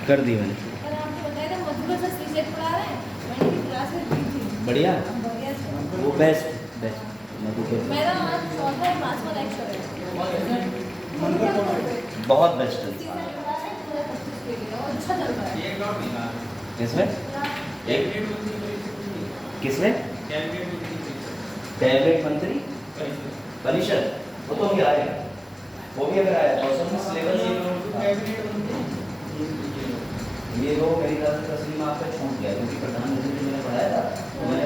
कर दी मैंने। पर आपको बताया था मधुर से सीसेट पढ़ा रहे हैं, मैंने भी क्लास में दी थी। बढ़िया, बढ़िया से। वो बेस्ट बेस्ट मधु के मेरा आज चौथा या पांचवा लेक्चर है। बहुत बेस्ट है। सीसेट पढ़ा रहे हैं, पूरा 25 के लिए, और अच्छा चल रहा है। किसमें किसमें कैबिनेट मंत्री परिषद, वो तो अभी आएगा, वो भी अगर आया तो असल में सिलेबस ये दो मेरी तरफ से तस्लीम आपका छूट गया, क्योंकि प्रधानमंत्री ने मैंने पढ़ाया था तो मैंने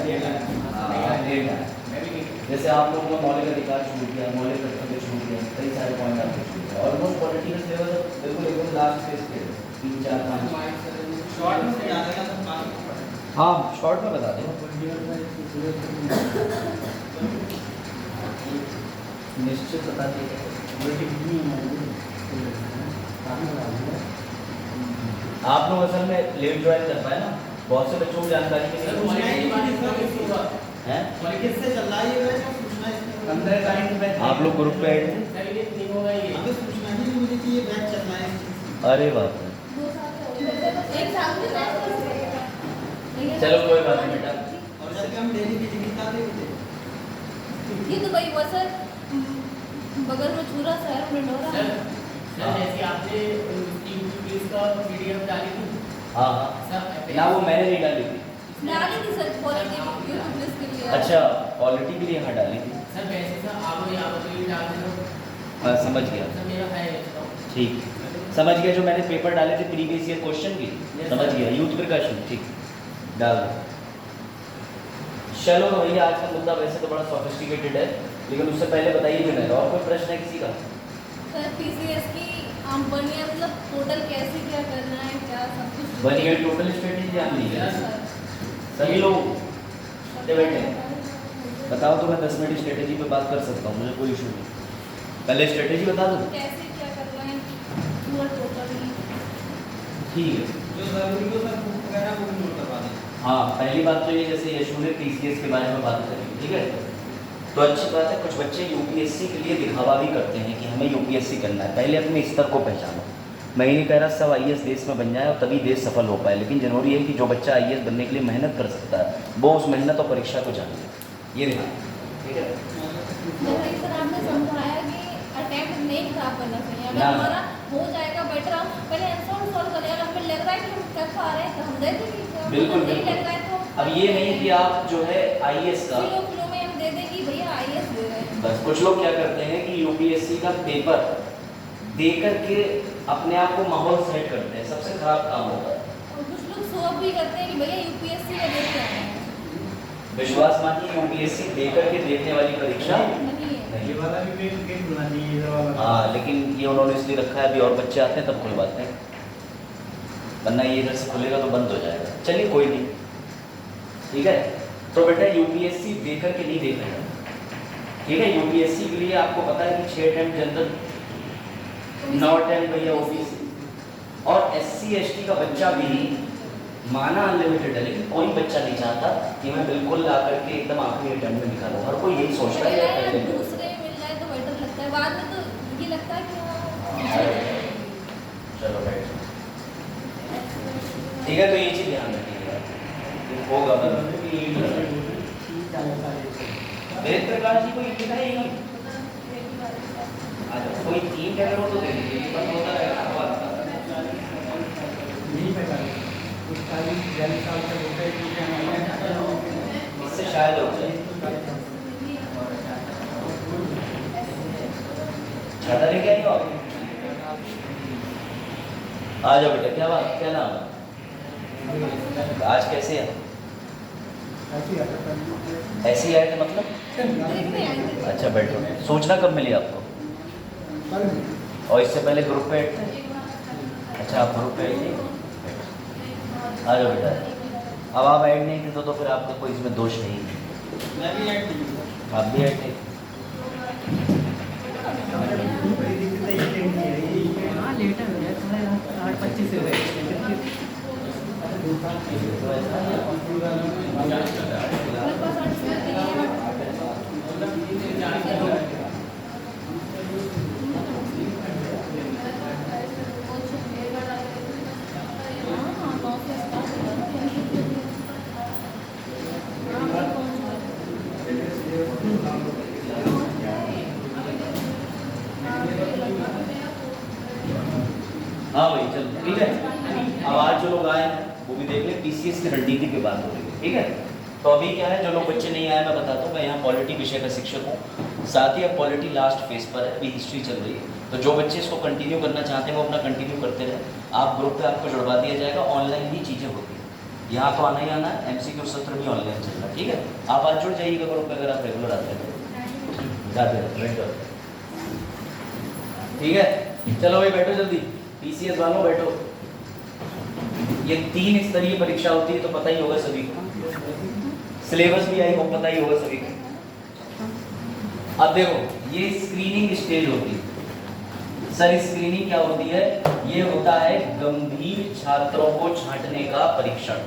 जैसे आप लोगों का मौलिक अधिकार छूट गया, मौलिक कर्तव्य छूट गया, कई सारे पॉइंट आपके छूट गए। ऑलमोस्ट पॉलिटिकल सिलेबस बिल्कुल एकदम लास्ट फेज पे 3 4 5 शॉर्ट में ज़्यादा हाँ शॉर्ट में बता दें। निश्चित बता दीजिए। आप लोग असल में लेट ज्वाइन कर पाए ना, बहुत से बच्चों को जानकारी नहीं है। किससे चल रहा है ये बैच, पूछना है आप लोग ग्रुप पे ऐड थे? हमें पूछना ही नहीं मुझे कि ये बैच चल रहा है। अरे बाप रे, 2 साल से हो गए, एक साल से चलो कोई बात नहीं बेटा। और जब हम डेली की जिंदगी थे ये तो भाई वैसे बगल में चूरा शहर में डोरा। जैसे आपने यूट्यूब का पीडीएफ डाली थी। हाँ ना, वो मैंने नहीं डाली थी। डाली थी सर क्वालिटी यूट्यूब प्लस के लिए। अच्छा क्वालिटी के लिए हाँ डाली थी। सर वैसे सर आप यहाँ पर ये डाल दे। हाँ समझ गया, सर मेरा है ठीक समझ गया। जो मैंने पेपर डाले थे प्रीवियस ईयर क्वेश्चन की, समझ गया, यूथ प्रिकॉशन, ठीक डाल दो। चलो तो भैया आज का मुद्दा वैसे तो बड़ा सोफिस्टिकेटेड है, लेकिन उससे पहले बताइए जो मेरा और कोई प्रश्न है किसी का? सर पीसीएस की हम बनिए मतलब टोटल कैसे क्या करना है, क्या सब कुछ बनिए टोटल स्ट्रेटेजी जान लीजिए सभी लोग बैठे बताओ, तो मैं 10 मिनट स्ट्रेटेजी पे बात कर सकता हूँ, मुझे कोई इशू नहीं। पहले स्ट्रेटेजी बता दूँ? कैसे क्या करना है पूरा टोटल। ठीक है, जो जरूरी हो सर बुक वगैरह वो भी नोट करवा दें। हाँ पहली बात तो ये, जैसे यशु ने टीसीएस के बारे में बात करी, ठीक है, तो अच्छी बात है। कुछ बच्चे यूपीएससी के लिए दिखावा भी करते हैं कि हमें यूपीएससी करना है। पहले अपने स्तर को पहचानो। मैं ये नहीं कह रहा सब आईएएस देश में बन जाए और तभी देश सफल हो पाए, लेकिन जरूरी है कि जो बच्चा आईएएस बनने के लिए मेहनत कर सकता है वो उस मेहनत और परीक्षा को जाने, ये ध्यान, ठीक है। जैसे सर आपने समझाया कि अटेम्प्ट नहीं खराब करना चाहिए, अगर ना। हमारा हो जाएगा बेटर हम पहले आंसर सॉल्व करें, अगर हमें लग रहा है कि हम कर पा रहे हैं तो हम दे देंगे, बिल्कुल नहीं बिल्कुल। लग रहा है तो अब ये नहीं कि आप जो है आईएएस का, किलो में हम दे दें कि भैया आईएएस दे रहे हैं। बस कुछ लोग क्या करते हैं कि यूपीएससी का पेपर दे करके अपने आप को माहौल सेट करते हैं, सबसे खराब काम होता है। और कुछ लोग शो अप भी करते हैं कि भैया यूपीएससी का देते हैं, विश्वास मानिए यूपीएससी दे करके देखने वाली परीक्षा नहीं है। नहीं। ये वाला भी गेट होना चाहिए इधर वाला। हाँ लेकिन ये उन्होंने इसलिए रखा है, अभी और बच्चे आते हैं तब खुलवाते हैं, वरना ये इधर से खुलेगा तो बंद हो जाएगा। चलिए कोई नहीं, ठीक है। तो बेटा यूपीएससी दे करके नहीं देखना है, ठीक है। यूपीएससी के लिए आपको पता है कि 6 अटेम्प्ट जनरल, 9 अटेम्प्ट भैया ओबीसी, और एससी एसटी का बच्चा भी माना अनलिमिटेड है, लेकिन कोई बच्चा नहीं चाहता कि मैं बिल्कुल ला करके एकदम आखिरी अटेम्प्ट में निकालूं। हर कोई यही सोचता है पहले पहले दूसरे मिल जाए तो बेटर लगता है, बाद में तो ये लगता है कि हाँ चलो बैठ, ठीक है। तो ये चीज ध्यान रखिएगा, होगा वेद प्रकाश जी को लिखा है नहीं। अच्छा कोई 3 टेबल हो तो दे दीजिए, बस होता रहेगा सवाल। नहीं पता कुछ 40 साल तक होता है कि इससे शायद हो जाए। छाता लेके आई हो आप? आ जाओ बेटा, क्या बात, क्या नाम है? आज कैसे है? ऐसे ही आए थे मतलब? अच्छा बैठो, सूचना कब मिली आपको? और इससे पहले ग्रुप पे ऐड थे? अच्छा आप ग्रुप पे ऐड थे, आ जाओ बेटा। अब आप ऐड नहीं थे तो फिर आपका कोई इसमें दोष नहीं है, मैं भी ऐड नहीं आप भी ऐड थे। हाँ लेटर हो गया थोड़ा 8:25 से गए। हाँ भाई चलो ठीक है। अब आज जो लोग आए हैं वो भी देख लें, पीसीएस की रणनीति की बात हो रही है, ठीक है। तो अभी क्या है, जो लोग बच्चे नहीं आए मैं बताता हूँ, मैं यहाँ पॉलिटी विषय का शिक्षक हूँ, साथ ही अब पॉलिटी लास्ट फेज पर है, अभी हिस्ट्री चल रही है। तो जो बच्चे इसको कंटिन्यू करना चाहते हैं वो अपना कंटिन्यू करते रहे। आप ग्रुप पे आपको जुड़वा दिया जाएगा, ऑनलाइन ही चीज़ें होती है, यहाँ तो आना ही आना है। एमसीक्यू सत्र भी ऑनलाइन चल रहा है, ठीक है। आप आज जुड़ जाइएगा ग्रुप पे अगर आप रेगुलर आते हैं जाते हैं, ठीक है। चलो भाई बैठो जल्दी, पीसीएस वालों बैठो। ये 3 स्तरीय परीक्षा होती है तो पता ही होगा सभी को, सिलेबस भी आई हो पता ही होगा सभी को। अब देखो ये स्क्रीनिंग स्टेज होती है सर। स्क्रीनिंग क्या होती है? ये होता है गंभीर छात्रों को छांटने का परीक्षण।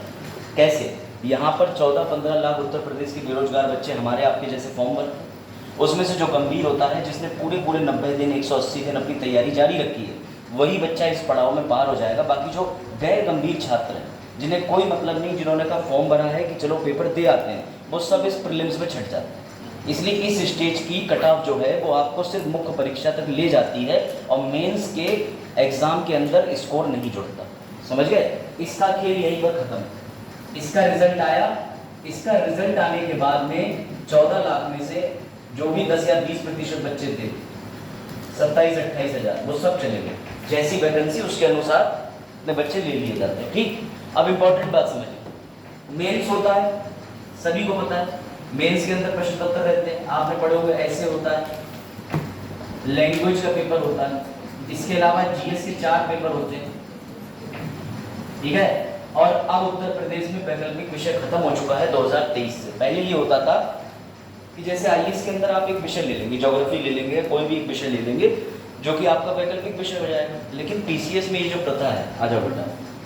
कैसे? यहाँ पर 14-15 लाख उत्तर प्रदेश के बेरोजगार बच्चे हमारे आपके जैसे फॉर्म भरते हैं, उसमें से जो गंभीर होता है, जिसने पूरे 90 दिन 180 दिन अपनी तैयारी जारी रखी है, वही बच्चा इस पड़ाव में पार हो जाएगा। बाकी जो गैर गंभीर छात्र हैं, जिन्हें कोई मतलब नहीं, जिन्होंने का फॉर्म भरा है कि चलो पेपर दे आते हैं, वो सब इस प्रीलिम्स में छट जाते हैं। इसलिए इस स्टेज की कट ऑफ जो है वो आपको सिर्फ मुख्य परीक्षा तक ले जाती है और मेंस के एग्जाम के अंदर स्कोर नहीं जुड़ता। समझ गए? इसका खेल यही पर खत्म है। इसका रिजल्ट आया, इसका रिजल्ट आने के बाद में 14 लाख में से जो भी 10 या 20% बच्चे थे, 27-28 हज़ार, वो सब चले गए। जैसी वैकेंसी उसके अनुसार अपने बच्चे ले लिए जाते हैं, ठीक। अब इंपॉर्टेंट बात समझिए, मेंस होता है, सभी को पता है। मेंस के अंदर प्रश्न पत्र रहते हैं, आपने पढ़े होंगे, ऐसे होता है, लैंग्वेज का पेपर होता है, इसके अलावा जीएस के 4 पेपर होते हैं, ठीक है। और अब उत्तर प्रदेश में वैकल्पिक विषय खत्म हो चुका है 2023 से। पहले ये होता था कि जैसे आईएएस के अंदर आप एक विषय ले लेंगे, ज्योग्राफी ले लेंगे, कोई भी एक विषय ले लेंगे जो कि आपका वैकल्पिक विषय हो जाएगा। लेकिन पीसीएस में ये जो प्रथा है, आ जाओ बेटा,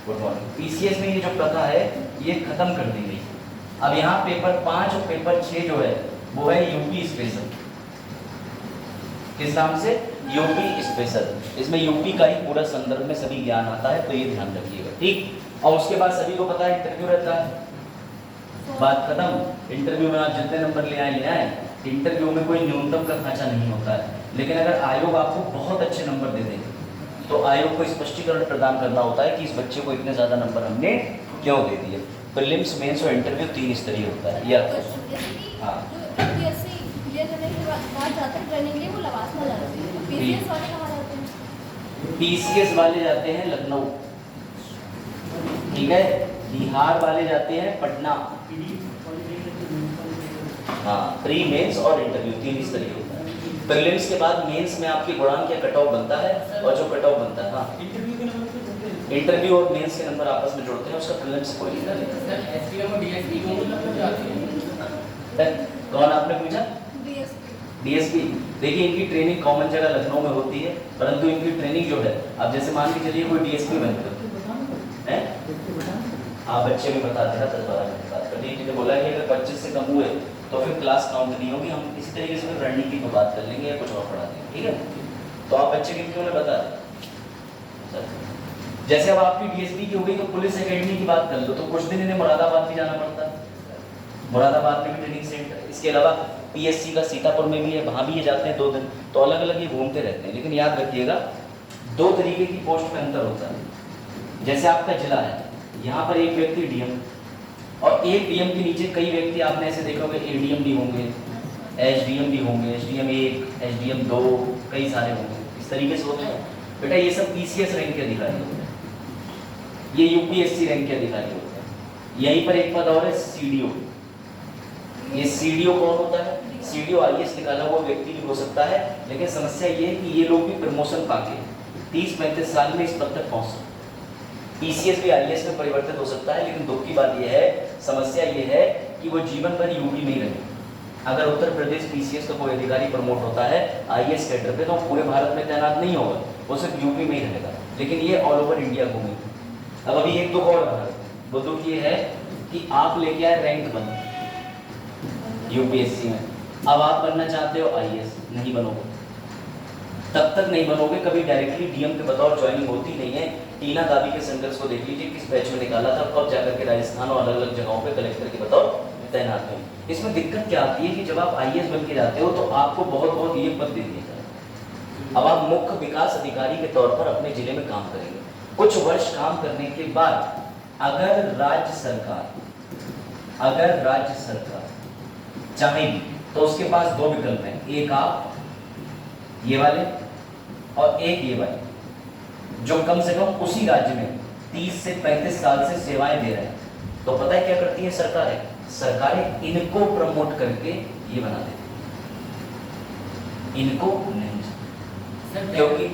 गुड मॉर्निंग। पीसीएस में ये जो प्रथा है ये खत्म कर दी गई। अब यहाँ पेपर 5 और पेपर 6 जो है वो है यूपी स्पेशल। किस नाम से? UP special. इसमें यूपी का ही पूरा संदर्भ में सभी ज्ञान आता है, तो ये ध्यान रखिएगा, ठीक। और उसके बाद सभी को पता है इंटरव्यू रहता है, बात खत्म। इंटरव्यू में आप जितने नंबर ले आए, इंटरव्यू में कोई न्यूनतम का खांचा नहीं होता है। लेकिन अगर आयोग आपको बहुत अच्छे नंबर दे दे तो आयोग को स्पष्टीकरण प्रदान करना होता है कि इस बच्चे को इतने ज़्यादा नंबर हमने क्यों दे दिए। प्रीलिम्स, मेंस और इंटरव्यू 3 स्तरीय होता है। या हाँ, पीसीएस वाले जाते हैं लखनऊ, ठीक है। बिहार वाले जाते हैं पटना। हाँ, प्री मेंस और इंटरव्यू 3 स्तरीय होता है। प्रीलिम्स के बाद मेंस में आपकी गुणांक या कट ऑफ बनता है, और जो कट ऑफ बनता है, हाँ, इंटरव्यू और मेंस के नंबर आपस में जोड़ते हैं, उसका प्रीलिम्स से कोई लेना नहीं। सर एसपीएम और डीएसपी को मतलब जाते हैं। कौन आपने पूछा? डीएसपी। देखिए इनकी ट्रेनिंग कॉमन जगह लखनऊ में होती है, परंतु इनकी ट्रेनिंग जो है, अब जैसे मान के चलिए कोई डीएसपी बनकर है, हाँ बच्चे भी बताते हैं 10-12 मिनट बात कर लीजिए। बोला कि अगर 25 से कम हुए तो फिर क्लास काउंट नहीं होगी, हम इसी तरीके से फिर रणनीति को बात कर लेंगे या कुछ और पढ़ा देंगे, ठीक है। तो आप बच्चे कितने उन्हें बता दें। जैसे अब आपकी डीएसपी की हो गई तो पुलिस एकेडमी की बात कर लो, तो कुछ दिन इन्हें मुरादाबाद भी जाना पड़ता है, मुरादाबाद में भी ट्रेनिंग सेंटर। इसके अलावा पीएससी का सीतापुर में भी है, वहाँ भी ये जाते हैं 2 दिन। तो अलग अलग ये घूमते रहते हैं। लेकिन याद रखिएगा 2 तरीके की पोस्ट में अंतर होता है। जैसे आपका जिला है, यहाँ पर एक व्यक्ति डीएम, और एक डीएम के नीचे कई व्यक्ति आपने ऐसे देखा होगा, एडीएम भी होंगे, एसडीएम भी होंगे, एसडीएम 1, एसडीएम 2, कई सारे होंगे, इस तरीके से होते हैं। बेटा ये सब पीसीएस रैंक के अधिकारी होते हैं, ये यूपीएससी रैंक के अधिकारी होते हैं। यहीं पर एक पद और है, सीडीओ। ये सीडीओ कौन होता है? सीडीओ आईएएस निकाला हुआ व्यक्ति भी हो सकता है, लेकिन समस्या ये है कि ये लोग भी प्रमोशन पाके 30-35 साल में इस पद तक पहुँच सकते हैं। पीसीएस भी आईएएस में परिवर्तित हो सकता है, लेकिन दुख की बात यह है, समस्या ये है कि वो जीवन भर यूपी में ही रहे। अगर उत्तर प्रदेश पीसीएस का कोई अधिकारी प्रमोट होता है आईएएस कैडर पे, तो पूरे भारत में तैनात नहीं होगा, वो सिर्फ यूपी में ही रहेगा। लेकिन ये ऑल ओवर इंडिया घूमेगा। अब अभी एक दुख और रहा, वो दुख ये है कि आप लेके आए रैंक 1 यूपीएससी में, अब आप बनना चाहते हो आईएएस, नहीं बनोगे, तब तक नहीं बनोगे कभी डायरेक्टली डीएम के बतौर ज्वाइनिंग होती नहीं है। टीना दाबी के संघर्ष को देख लीजिए, किस बैच में निकाला था, कब जाकर के राजस्थान और अलग अलग जगहों पे कलेक्टर के बतौर तैनात हुई। इसमें दिक्कत क्या आती है कि जब आप आईएएस बन के जाते हो तो आपको बहुत ये पद दे दिया जाता है, अब आप मुख्य विकास अधिकारी के तौर पर अपने जिले में काम करेंगे। कुछ वर्ष काम करने के बाद अगर राज्य सरकार चाहेगी तो उसके पास दो विकल्प हैं, एक आप ये वाले और एक ये वाले, जो कम से कम उसी राज्य में 30 से 35 साल से सेवाएं दे रहे हैं। तो पता है क्या करती है सरकारें इनको प्रमोट करके ये बना देती है, इनको नहीं, क्योंकि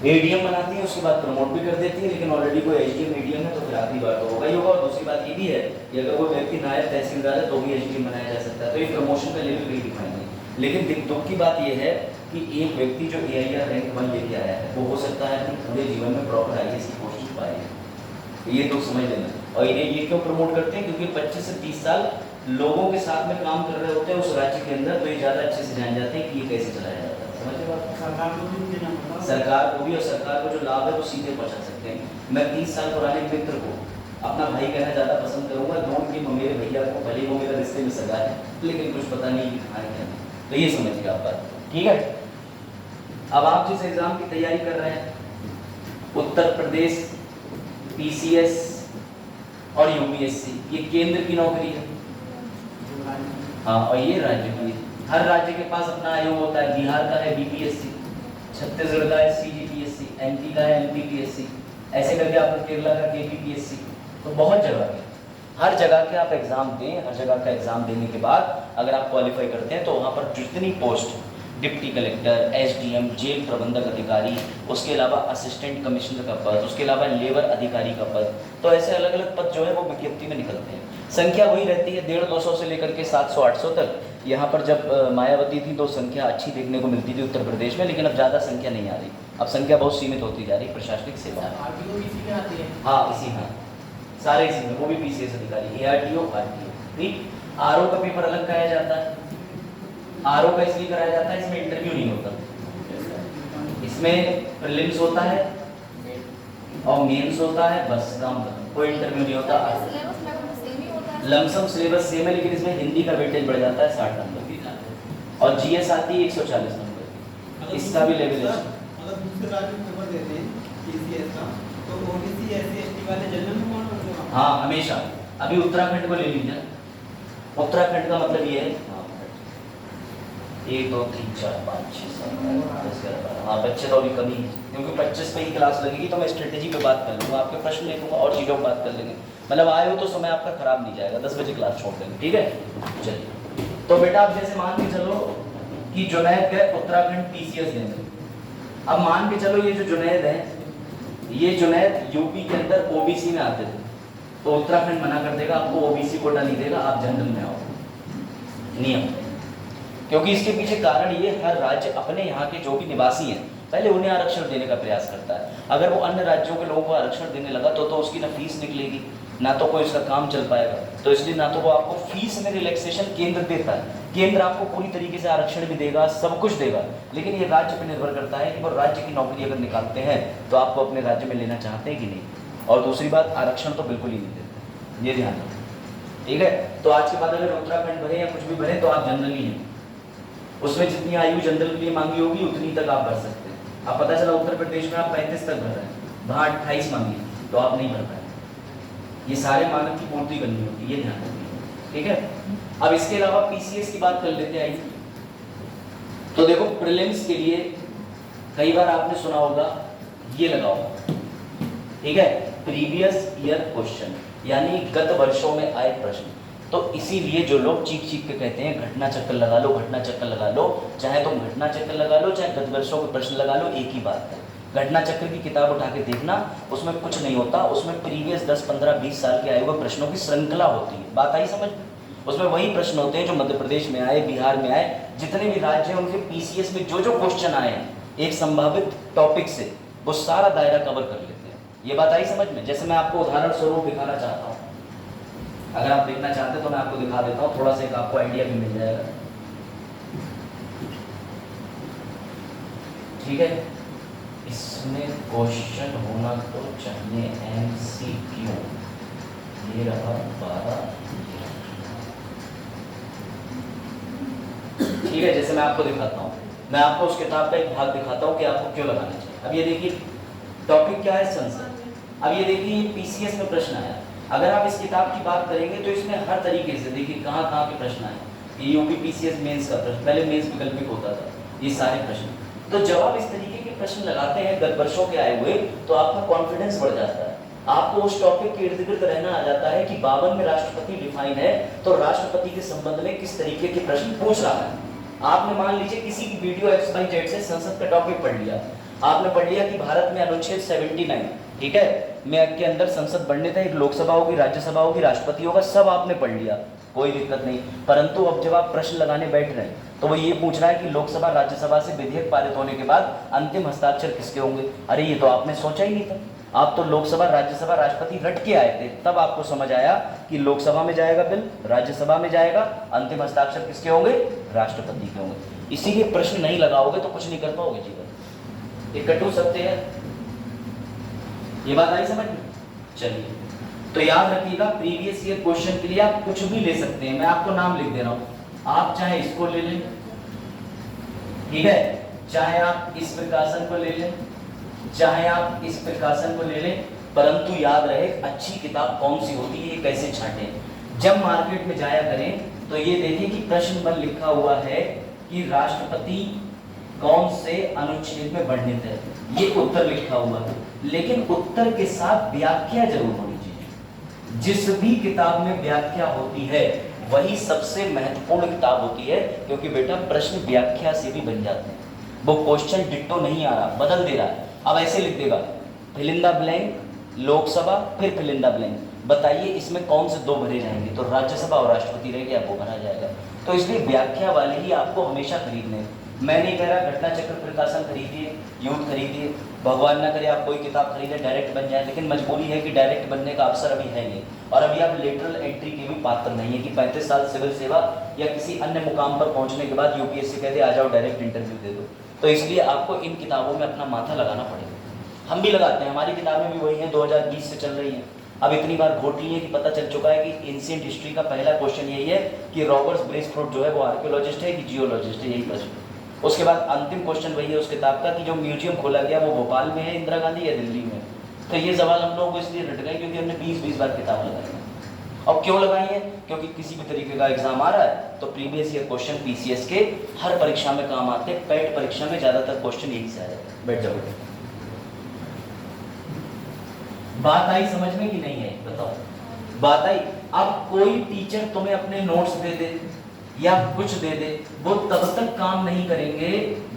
एडीएम बनाती है, उसके बाद प्रमोट भी कर देती है, लेकिन ऑलरेडी कोई एसडीएम एडीएम है तो फिर आखिरी बार तो होगा ही होगा। और दूसरी बात ये भी है कि अगर कोई व्यक्ति नायब तहसीलदार है तो भी एसडीएम बनाया जा सकता है, तो ये प्रमोशन का लेवल भी डिफाइन है। लेकिन दुख की बात ये है कि एक व्यक्ति जो AIR रैंक 1 लेके आया है वो हो सकता है अपने पूरे जीवन में प्रॉपर IAS की पोस्ट पाए, ये तो समझ लेना। और इन्हें ये क्यों प्रमोट करते हैं, क्योंकि 25 से 30 साल लोगों के साथ में काम कर रहे होते हैं उस राज्य के अंदर, तो ये ज़्यादा अच्छे से जान जाते हैं कि ये कैसे चलाया जाता है। समझ लो, सरकार को भी देना पड़ता है। सरकार को भी, और सरकार को जो लाभ है वो सीधे पहुंचा सकते हैं। मैं 30 साल पुराने मित्र को अपना भाई कहना ज़्यादा पसंद करूँगा, दूर की मेरे भैया को, भले वो मेरा रिश्ते में सगा है लेकिन कुछ पता नहीं कहाँ है क्या नहीं। तो ये समझिए आप बात, ठीक है। अब आप जिस एग्ज़ाम की तैयारी कर रहे हैं, उत्तर प्रदेश PCS और UPSC, ये केंद्र की नौकरी है, हाँ, और ये राज्य की है। हर राज्य के पास अपना आयोग होता है, बिहार का है BPSC, छत्तीसगढ़ का है CGPSC, MP का है MPPSC, ऐसे करके आपका केरला का KPPSC। तो बहुत जगह है, हर जगह के आप एग्ज़ाम दें, हर जगह का एग्ज़ाम देने के बाद अगर आप क्वालिफाई करते हैं तो वहाँ पर जितनी post, deputy collector, SDM, jail प्रबंधक अधिकारी, उसके अलावा असिस्टेंट कमिश्नर का पद, उसके अलावा लेबर अधिकारी का पद, तो ऐसे अलग अलग पद जो है वो विज्ञप्ति में निकलते हैं। संख्या वही रहती है 150-200 से लेकर के 700-800 तक। यहाँ पर जब मायावती थी तो संख्या अच्छी देखने को मिलती थी उत्तर प्रदेश में, लेकिन अब ज़्यादा संख्या नहीं आ रही, अब संख्या बहुत सीमित होती जा रही प्रशासनिक सेवा। हाँ, इसी में सारे इसी में, वो भी PCS अधिकारी, ARTO, RTO, ठीक। RO का पेपर अलग कराया जाता है, RO का इसलिए कराया जाता है, इसमें इंटरव्यू नहीं होता, इसमें प्रीलिम्स होता है और मेंस होता है, बस काम खत्म, कोई इंटरव्यू नहीं होता। लमसम सिलेबस सेम है, लेकिन इसमें हिंदी का वेटेज बढ़ जाता है 60 नंबर और GS आती है 140 नंबर, इसका भी लेवल है। अगर दूसरे राज्य में पेपर देते हैं PCS का, तो OBC SC ST वाले जनरल में कौन होते हैं? हाँ, हमेशा। अभी उत्तराखंड को ले लीजिए, उत्तराखंड का मतलब ये है 1 2 3 4 5 6 7 8 10 11 12, हाँ बच्चे तो अभी कमी है, क्योंकि 25 पे ही क्लास लगेगी तो मैं स्ट्रेटेजी पे बात कर लूँगा, आपके प्रश्न लिखूँगा और चीज़ों पर बात कर लेंगे। मतलब आए हो तो समय आपका खराब नहीं जाएगा, 10 बजे क्लास छोड़ देंगे, ठीक है। चलिए, तो बेटा आप जैसे मान के चलो कि जुनैद गए उत्तराखंड PCS देने। अब मान के चलो ये जो जुनैद है, ये जुनैद यूपी के अंदर OBC में आते थे, तो उत्तराखंड मना कर देगा, आपको OBC कोटा नहीं देगा, आप जनरल में आओ, नियम। क्योंकि इसके पीछे कारण ये, हर राज्य अपने यहाँ के जो भी निवासी हैं पहले उन्हें आरक्षण देने का प्रयास करता है। अगर वो अन्य राज्यों के लोगों को आरक्षण देने लगा तो उसकी ना फीस निकलेगी, ना तो कोई उसका काम चल पाएगा, तो इसलिए ना तो वो आपको फीस में रिलैक्सेशन केंद्र देता है, केंद्र आपको पूरी तरीके से आरक्षण भी देगा, सब कुछ देगा, लेकिन ये राज्य पर निर्भर करता है कि वो राज्य की नौकरी अगर निकालते हैं तो आपको अपने राज्य में लेना चाहते हैं कि नहीं। और दूसरी बात, आरक्षण तो बिल्कुल ही नहीं देते, ये ध्यान रखें, ठीक है। तो आज के बाद अगर उत्तराखंड भरे या कुछ भी भरे तो आप जनरल ही हैं, उसमें जितनी आयु जनरल के लिए मांगी होगी उतनी तक आप भर सकते हैं। अब पता चला उत्तर प्रदेश में आप 35 तक भर रहे हैं, वहाँ 28 मांगी तो आप नहीं भर पाए, ये सारे मानक की पूर्ति करनी होती है, ये ध्यान रखिए, ठीक है। अब इसके अलावा PCS की बात कर लेते हैं। तो देखो प्रीलिम्स के लिए कई बार आपने सुना होगा ये लगाओ, ठीक है, प्रीवियस ईयर क्वेश्चन, यानी गत वर्षों में आए प्रश्न। तो इसीलिए जो लोग चीख चीख के कहते हैं घटना चक्कर लगा लो, घटना चक्कर लगा लो, चाहे तुम घटना चक्कर लगा लो चाहे गत वर्षों के प्रश्न लगा लो, एक ही बात है। घटना चक्र की किताब उठा के देखना, उसमें कुछ नहीं होता, उसमें प्रीवियस 10 15 20 साल के आए हुए प्रश्नों की श्रृंखला होती है, बात आई समझ। उसमें वही प्रश्न होते हैं जो मध्य प्रदेश में आए, बिहार में आए, जितने भी राज्य हैं उनके PCS में जो जो क्वेश्चन आए हैं एक संभावित टॉपिक से, वो सारा दायरा कवर कर लेते हैं, ये बात आई समझ में। जैसे मैं आपको उदाहरण स्वरूप दिखाना चाहता हूँ, अगर आप देखना चाहते हैं तो मैं आपको दिखा देता हूँ, थोड़ा सा एक आपको आइडिया भी मिल जाएगा, ठीक है। इसमें क्वेश्चन होना तो चाहिए MCQ, ये रहा 12, ठीक है। जैसे मैं आपको दिखाता हूँ, मैं आपको उस किताब का एक भाग दिखाता हूँ कि आपको क्यों लगाना चाहिए। अब ये देखिए टॉपिक क्या है, संसद। अब ये देखिए पीसीएस में प्रश्न आया, अगर आप इस किताब की बात करेंगे तो इसमें हर तरीके से देखिए कहाँ कहाँ के प्रश्न आए। ये यूपी पीसीएस मेंस का प्रश्न, पहले मेंस वैकल्पिक होता था, ये सारे प्रश्न। तो जब आप इस तरीके के प्रश्न लगाते हैं गत वर्षों के आए हुए, तो आपका कॉन्फिडेंस बढ़ जाता है, आपको उस टॉपिक के इर्द गिर्द रहना आ जाता है कि 52 में राष्ट्रपति डिफाइन है, तो राष्ट्रपति के संबंध में किस तरीके के प्रश्न पूछ रहा है। आपने मान लीजिए किसी की वीडियो XYZ से संसद का टॉपिक पढ़ लिया, आपने पढ़ लिया कि भारत में अनुच्छेद 79, ठीक है, में के अंदर संसद बनने थे, एक लोकसभा होगी, राज्यसभा होगी, राष्ट्रपति होगा, सब आपने पढ़ लिया, कोई दिक्कत नहीं। परंतु अब जब आप प्रश्न लगाने बैठ रहे हैं तो वो ये पूछ रहा है कि लोकसभा राज्यसभा से विधेयक पारित होने के बाद अंतिम हस्ताक्षर किसके होंगे। अरे ये तो आपने सोचा ही नहीं था, आप तो लोकसभा राज्यसभा राष्ट्रपति रट के आए थे, तब आपको समझ आया कि लोकसभा में जाएगा बिल, राज्यसभा में जाएगा, अंतिम हस्ताक्षर किसके होंगे, राष्ट्रपति के होंगे। इसीलिए प्रश्न नहीं लगाओगे तो कुछ नहीं कर पाओगे जीवन, ये कटु सत्य है। ये बात आई समझ में? चलिए तो याद रखिएगा प्रीवियस ईयर क्वेश्चन के लिए आप कुछ भी ले सकते हैं, मैं आपको नाम लिख दे रहा हूं, आप चाहे इसको ले लें, ठीक है, चाहे आप इस प्रकाशन को ले लें, चाहे आप इस प्रकाशन को ले लें, परंतु याद रहे अच्छी किताब कौन सी होती है, ये कैसे छांटें। जब मार्केट में जाया करें तो ये देखिए कि प्रश्न पर लिखा हुआ है कि राष्ट्रपति कौन से अनुच्छेद में वर्णित है, ये उत्तर लिखा हुआ है, लेकिन उत्तर के साथ व्याख्या जरूर होनी चाहिए। जिस भी किताब में व्याख्या होती है वही सबसे महत्वपूर्ण किताब होती है, क्योंकि बेटा प्रश्न व्याख्या से भी बन जाते हैं, वो क्वेश्चन डिट्टो नहीं आ रहा, बदल दे रहा है। अब ऐसे लिख देगा fill in the blank, Lok Sabha, फिर फिल इन द ब्लैंक, बताइए इसमें कौन से दो भरे जाएंगे, तो राज्यसभा और राष्ट्रपति रह गया, वो भरा जाएगा। तो इसलिए व्याख्या वाले ही आपको हमेशा खरीदने। मैं नहीं कह रहा घटना चक्र प्रकाशन खरीदिए, यूथ खरीदिए, भगवान ना करे आप कोई किताब खरीदे डायरेक्ट बन जाए, लेकिन मजबूरी है कि डायरेक्ट बनने का अवसर अभी है नहीं, और अभी आप लेटरल एंट्री के भी पात्र नहीं है कि 35 साल सिविल सेवा या किसी अन्य मुकाम पर पहुंचने के बाद यूपीएससी कहते आ जाओ डायरेक्ट इंटरव्यू दे दो। तो इसलिए आपको इन किताबों में अपना माथा लगाना पड़ेगा। हम भी लगाते हैं, हमारी किताबें भी वही हैं, 2020 से चल रही हैं। अब इतनी बार घोट ली है कि पता चल चुका है कि एंशिएंट हिस्ट्री का पहला क्वेश्चन यही है कि रॉबर्ट ब्रेसफ्रूट जो है वो आर्कियोलॉजिस्ट है कि जियोलॉजिस्ट है, यही प्रश्न। उसके बाद अंतिम क्वेश्चन वही है उस किताब का कि जो म्यूजियम खोला गया वो भोपाल में है, इंदिरा गांधी या दिल्ली में। तो ये सवाल हम लोगों को इसलिए रट गए क्योंकि हमने 20 बार किताब लगाई है। अब क्यों लगाई है? क्योंकि किसी भी तरीके का एग्जाम आ रहा है तो प्रीवियस ईयर क्वेश्चन पीसीएस के हर परीक्षा में काम आते हैं। पेट परीक्षा में ज्यादातर क्वेश्चन यही से आ जाते हैं। बैठ जाओ। बात आई समझ में कि नहीं है? बताओ, बात आई? अब कोई टीचर तुम्हें अपने नोट्स दे दे या कुछ दे दे, वो तब तक काम नहीं करेंगे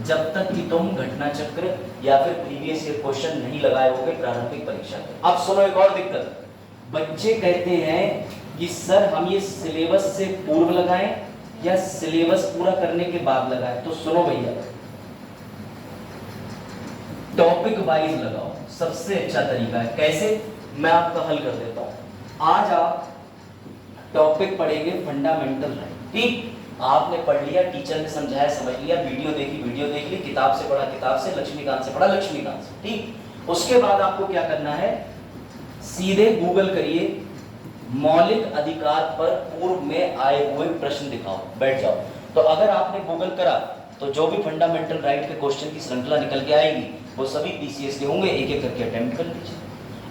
जब तक कि तुम घटना चक्र या फिर प्रीवियस ईयर क्वेश्चन नहीं लगाए होगे प्रारंभिक परीक्षा में। अब सुनो एक और दिक्कत, बच्चे कहते हैं कि सर हम ये सिलेबस से पूर्व लगाएं या सिलेबस पूरा करने के बाद लगाएं। तो सुनो भैया, टॉपिक वाइज लगाओ, सबसे अच्छा तरीका है। कैसे? मैं आपका हल कर देता हूं। आज आप टॉपिक पढ़ेंगे फंडामेंटल राइट, ठीक? आपने पढ़ लिया, टीचर ने समझाया समझ लिया, वीडियो देखी वीडियो देख ली, किताब से पढ़ा किताब से, लक्ष्मीकांत से पढ़ा लक्ष्मीकांत से, ठीक? उसके बाद आपको क्या करना है, सीधे गूगल करिए मौलिक अधिकार पर पूर्व में आए हुए प्रश्न दिखाओ, बैठ जाओ। तो अगर आपने गूगल करा तो जो भी फंडामेंटल राइट के क्वेश्चन की श्रृंखला निकल के आएगी वो सभी पीसीएस के होंगे। एक एक करके अटेम्प्ट कर लीजिए,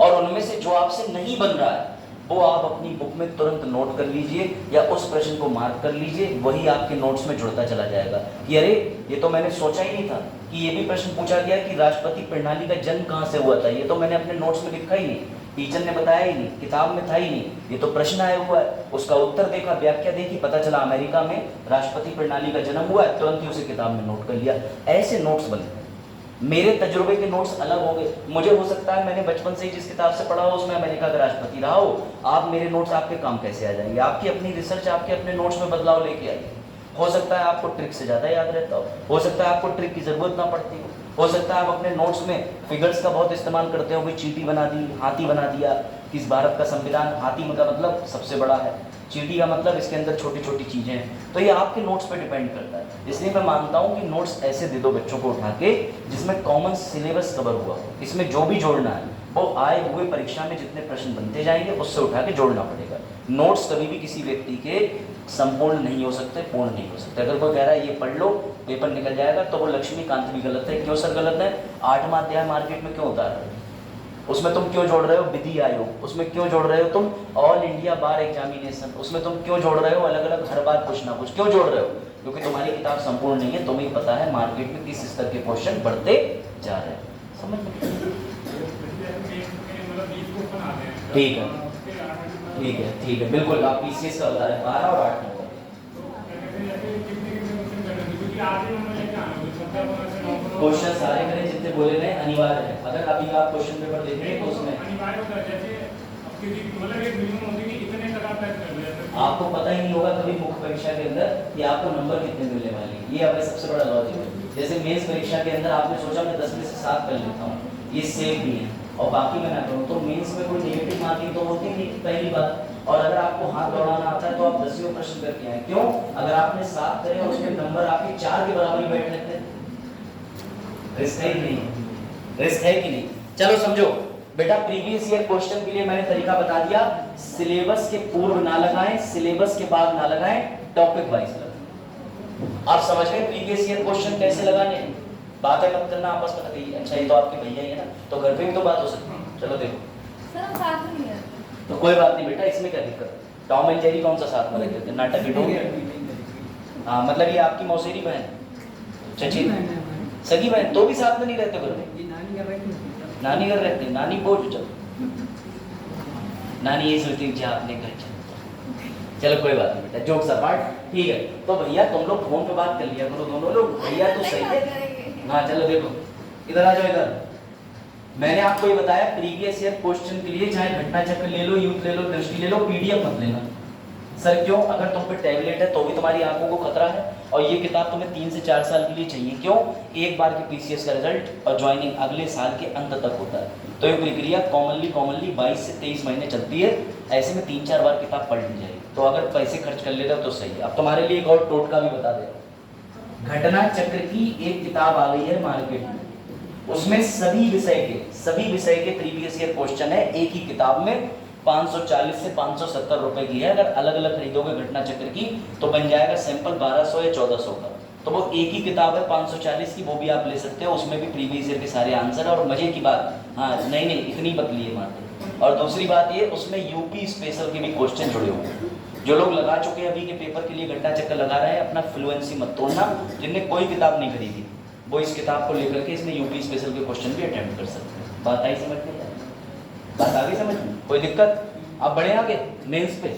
और उनमें से जो आपसे नहीं बन रहा है वो आप अपनी बुक में तुरंत नोट कर लीजिए या उस प्रश्न को मार्क कर लीजिए, वही आपके नोट्स में जुड़ता चला जाएगा कि अरे ये तो मैंने सोचा ही नहीं था कि ये भी प्रश्न पूछा गया कि राष्ट्रपति प्रणाली का जन्म कहाँ से हुआ था, ये तो मैंने अपने नोट्स में लिखा ही नहीं, टीचर ने बताया ही नहीं, किताब में था ही नहीं, ये तो प्रश्न आया हुआ है। उसका उत्तर देखा, व्याख्या देखी, पता चला अमेरिका में राष्ट्रपति प्रणाली का जन्म हुआ है, तुरंत ही उसे किताब में नोट कर लिया। ऐसे नोट्स बनते हैं। मेरे तजुर्बे के नोट्स अलग हो गए, मुझे हो सकता है मैंने बचपन से ही जिस किताब से पढ़ा हो उसमें अमेरिका का राष्ट्रपति रहा हो, आप मेरे नोट्स आपके काम कैसे आ जाएंगे? आपकी अपनी रिसर्च आपके अपने नोट्स में बदलाव लेके आएगी। हो सकता है आपको ट्रिक से ज्यादा याद रहता हो सकता है आपको ट्रिक की जरूरत ना पड़ती हो सकता है आप अपने नोट्स में फिगर्स का बहुत इस्तेमाल करते हो, चींटी बना दी, हाथी बना दिया। किस भारत का संविधान, हाथी का मतलब सबसे बड़ा है, चींटी का मतलब इसके अंदर छोटी छोटी चीजें हैं। तो ये आपके नोट्स पे डिपेंड करता है। इसलिए मैं मानता हूँ कि नोट्स ऐसे दे दो बच्चों को उठा के जिसमें कॉमन सिलेबस कवर हुआ हो, इसमें जो भी जोड़ना है वो आए हुए परीक्षा में जितने प्रश्न बनते जाएंगे उससे उठा के जोड़ना पड़ेगा। नोट्स कभी भी किसी व्यक्ति के संपूर्ण नहीं हो सकते, पूर्ण नहीं हो सकते। अगर कोई कह रहा है ये पढ़ लो पेपर निकल जाएगा, तो वो लक्ष्मीकांत भी गलत है। क्यों सर गलत है? 8वां अध्याय मार्केट में क्यों उतार रहे हो? उसमें तुम क्यों जोड़ रहे हो विधि आयोग? उसमें क्यों जोड़ रहे हो तुम ऑल इंडिया बार एग्जामिनेशन? उसमें तुम क्यों जोड़ रहे हो अलग अलग हर बार कुछ ना कुछ? क्यों जोड़ रहे हो? क्योंकि तुम्हारी किताब संपूर्ण नहीं है। तुम्हें पता है मार्केट में किस स्तर के क्वेश्चन बढ़ते जा रहे हैं। समझ में? ठीक है, ठीक है, ठीक है, बिल्कुल। आप पीसीएस का बता रहे हैं 12 और 8 नंबर। क्वेश्चन सारे करें जितने बोले गए, अनिवार्य है। अगर अभी आप क्वेश्चन पेपर देख रहे हैं तो उसमें आपको पता ही नहीं होगा कभी मुख्य परीक्षा के अंदर कि आपको नंबर कितने मिलने वाले हैं। ये आपका सबसे बड़ा लॉजिक है। जैसे मेंस परीक्षा के अंदर आपने सोचा मैं 10 में से 7 कर लेता हूँ, ये सेम भी है, और बाकी मैं ना करूँ, तो मेंस में कोई नेगेटिव मार्किंग तो होती नहीं, पहली बात। और अगर आपको हाथ दौड़ाना आता है तो आप 10वें प्रश्न करके आए। क्यों? अगर आपने 7 करे और उसके नंबर आपके 4 के बराबर ही बैठ लेते हैं, रिस्क है कि नहीं? रिस्क है कि नहीं? चलो समझो बेटा, प्रीवियस ईयर क्वेश्चन के लिए मैंने तरीका बता दिया। सिलेबस के पूर्व ना लगाएं, सिलेबस के बाद ना लगाएं, टॉपिक वाइज लगाएं। आप समझ गए प्रीवियस ईयर क्वेश्चन कैसे लगाने हैं? बातें मत करना आपस में। कहीं अच्छा ये तो आपके भैया ही है ना, तो घर पे भी तो बात हो सकती है। चलो देखो सर हम साथ में नहीं रहते। तो कोई बात नहीं बेटा, इसमें क्या दिक्कत? टॉम एंड जेरी कौन सा साथ में रहते थे? नाटक हिट हो गया। हाँ मतलब ये आपकी मौसेरी बहन, चची सगी बहन, तो भी साथ में नहीं रहते घर में? नानी घर रहते हैं। नानी बोझ जब नानी ये सोचती है आपने घर चल। चलो कोई बात नहीं बेटा, जोक्स अपार्ट, ठीक है। तो भैया तुम लोग फोन पे बात कर लिया करो दोनों लोग। भैया तो सही है। हाँ चलो देखो, इधर आ जाओ इधर। मैंने आपको ये बताया प्रीवियस ईयर क्वेश्चन के लिए चाहे घटना चक्र ले लो, यूथ ले लो, दृष्टि ले लो, पीडीएफ मत लेना। सर क्यों? अगर तुम पे टैबलेट है तो भी तुम्हारी आंखों को खतरा है, और ये किताब तुम्हें 3 से 4 साल के लिए चाहिए। क्यों? एक बार के पीसीएस का रिजल्ट और ज्वाइनिंग अगले साल के अंत तक होता है। तो ये प्रक्रिया कॉमनली 22 से 23 महीने चलती है। ऐसे में 3-4 बार किताब पढ़ ली जाएगी। तो अगर पैसे खर्च कर लेते हो तो सही है। अब तुम्हारे लिए एक और टोटका भी बता दे रहा हूं। घटना चक्र की एक किताब आ गई है मार्केट में, उसमें सभी विषय के प्रीवियस ईयर क्वेश्चन है। एक ही किताब में 540 से 570 रुपए की है। अगर अलग अलग खरीदोगे घटना चक्र की तो बन जाएगा सैंपल 1200 या 1400 का। तो वो एक ही किताब है 540 की, वो भी आप ले सकते हो। उसमें भी प्रीवियस ईयर के सारे आंसर। और मजे की बात, हाँ नहीं इतनी पतली है मात्र। और दूसरी बात ये, उसमें यूपी स्पेशल के भी क्वेश्चन जुड़े हुए हैं। जो लोग लगा चुके हैं अभी के पेपर के लिए घटना चक्कर लगा रहे हैं, अपना फ्लुएंसी मत तोड़ना। जिनने कोई किताब नहीं खरीदी वो इस किताब को लेकर के इसमें यूपी स्पेशल के क्वेश्चन भी अटेम्प्ट कर सकते हैं। बात आई समझ में? बात आ गई समझ में? कोई दिक्कत? आप बढ़े आगे मेंस पे।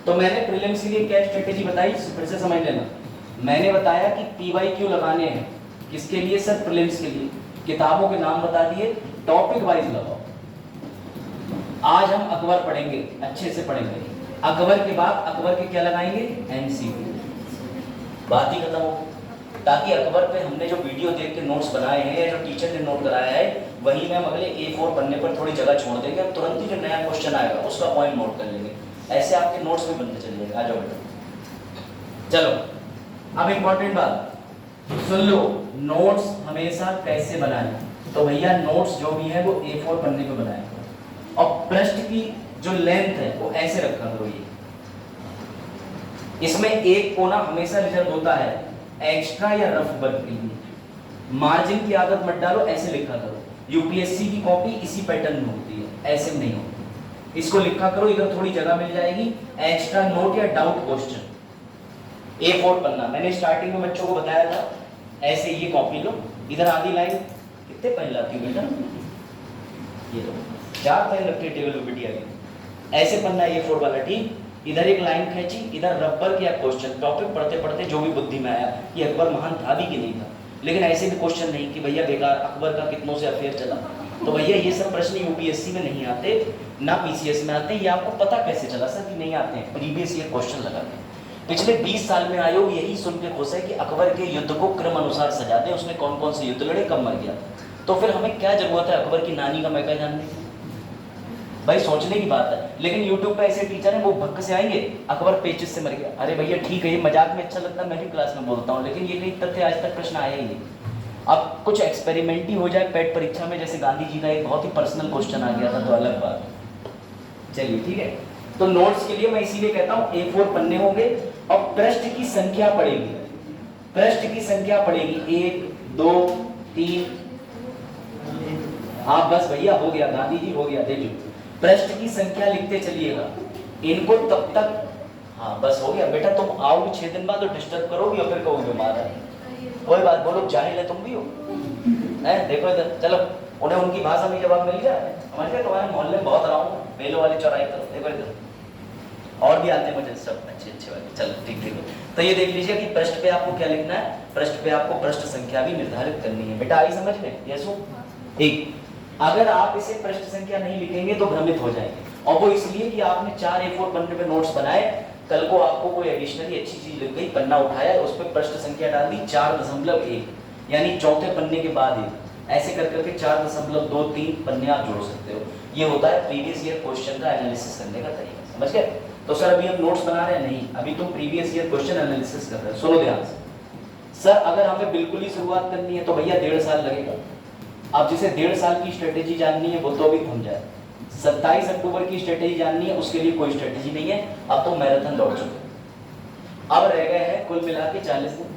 तो मैंने प्रीलिम्स के लिए क्या स्ट्रेटेजी बताई, फिर से समझ लेना। मैंने बताया कि पीवाईक्यू लगाने हैं। किसके लिए सर? प्रीलिम्स के लिए। किताबों के नाम बता दिए, टॉपिक वाइज लगाओ। आज हम अकबर पढ़ेंगे, अच्छे से पढ़ेंगे। अकबर के बाद अकबर के क्या लगाएंगे? एमसीक्यू। बात ही खत्म हो। ताकि अकबर पे हमने जो वीडियो देख के नोट्स बनाए हैं या जो टीचर ने नोट कराया है, वही मैम अगले A4 पन्ने पर थोड़ी जगह छोड़ देंगे। अब तुरंत ही जो नया क्वेश्चन आएगा उसका पॉइंट नोट कर लेंगे। ऐसे आपके नोट्स भी बनते चले जाएंगे। आ जाओ बेटा। चलो अब इंपॉर्टेंट बात सुन लो, नोट्स हमेशा कैसे बनाएं? तो भैया नोट्स जो भी है वो A4 पन्ने पे बनाएं, और पृष्ठ की जो लेंथ है वो ऐसे रखा करो। ये इसमें एक कोना हमेशा रिजर्व होता है एक्स्ट्रा या रफ वर्क के लिए। मार्जिन की आदत मत डालो, ऐसे लिखा करो। यूपीएससी की कॉपी इसी पैटर्न में होती है, ऐसे में नहीं होती। इसको लिखा करो, इधर थोड़ी जगह मिल जाएगी। एक्स्ट्रा नोट या डाउट क्वेश्चन A4 पन्ना। मैंने स्टार्टिंग में बच्चों को बताया था, ऐसे ये कॉपी लो, इधर आधी लाइन कितने पेन लाती हो बेटा? ये लो, 4 पेन रखते टेबल पे बिटिया के। ऐसे पन्ना A4 वाला, ठीक। इधर एक लाइन खींची, इधर रबर किया क्वेश्चन। टॉपिक पढ़ते पढ़ते जो भी बुद्धि में आया कि अकबर महान था भी कि नहीं था। लेकिन ऐसे भी क्वेश्चन नहीं कि भैया बेकार अकबर का कितनों से अफेयर चला। तो भैया ये सब प्रश्न यूपीएससी में नहीं आते, ना पीसीएस में आते। ये आपको पता कैसे चला सर कि नहीं आते हैं? प्रीवियस ईयर क्वेश्चन लगाते हैं। पिछले 20 साल में आयोग यही सुन के खुश है कि अकबर के युद्ध को क्रम अनुसार सजा दे, उसने कौन कौन से युद्ध लड़े, कब मर गया। तो फिर हमें क्या जरूरत है अकबर की नानी का मैका जानने की? भाई सोचने की बात है। लेकिन यूट्यूब पे ऐसे टीचर हैं वो भक्क से आएंगे, अकबर पेचिस से मर गया। अरे भैया ठीक है, ये मजाक में अच्छा लगता है, मैं भी क्लास में बोलता हूँ, लेकिन ये कहीं तथ्य आज तक प्रश्न आया ही नहीं। अब कुछ एक्सपेरिमेंट ही हो जाए पेट परीक्षा में, जैसे गांधी जी का एक बहुत ही पर्सनल क्वेश्चन आ गया था, तो अलग बात। चलिए ठीक है। तो नोट्स के लिए मैं इसीलिए कहता हूँ A4 पन्ने होंगे, और पृष्ठ की संख्या पड़ेगी, पृष्ठ की संख्या पड़ेगी 1 2 3। हाँ बस भैया हो गया, गांधी जी हो गया, देखिए पृष्ठ की संख्या लिखते चलिएगा इनको तब तक। हाँ बस हो गया बेटा, तुम आओगे 6 दिन बाद तो डिस्टर्ब करोगी और फिर कहोगे बीमार है। कोई बात, बोलो जाहिल है तुम भी हो, है देखो इधर, चलो उन्हें उनकी भाषा में जवाब मिल जाए। समझ गए, तुम्हारे मोहल्ले में बहुत रहा हूँ, बेलो वाले चौराहे तरफ, देखो इधर और भी आते हैं मुझे सब अच्छे अच्छे वाले। चलो ठीक ठीक। तो ये देख लीजिए कि पृष्ठ पे आपको क्या लिखना है, पृष्ठ पे आपको पृष्ठ संख्या भी निर्धारित करनी है। बेटा आई समझ में? यस ठीक। अगर आप इसे पृष्ठ संख्या नहीं लिखेंगे तो भ्रमित हो जाएंगे, और वो इसलिए कि आपने 4 A4 पन्ने पे नोट्स बनाए, कल को आपको कोई एडिशनली अच्छी चीज लग गई, पन्ना उठाया, उस पर पृष्ठ संख्या डाल दी 4.1, यानी चौथे पन्ने के बाद एक, ऐसे कर करके 4.23 पन्ने आप जोड़ सकते हो। ये होता है प्रीवियस ईयर क्वेश्चन का एनालिसिस करने का तरीका। समझ गए? तो सर अभी हम नोट्स बना रहे हैं? नहीं, अभी तुम प्रीवियस ईयर क्वेश्चन एनालिसिस कर रहे हो। सुनो ध्यान से। सर अगर हमें बिल्कुल ही शुरुआत करनी है तो भैया 1.5 साल लगेगा। अब जिसे 1.5 साल की स्ट्रेटेजी जाननी है वो तो अभी थम जाए। 27 अक्टूबर की स्ट्रेटेजी जाननी है, उसके लिए कोई स्ट्रेटेजी नहीं है, अब तो मैराथन दौड़ चुके। अब रह गए हैं कुल मिला के 40 दिन।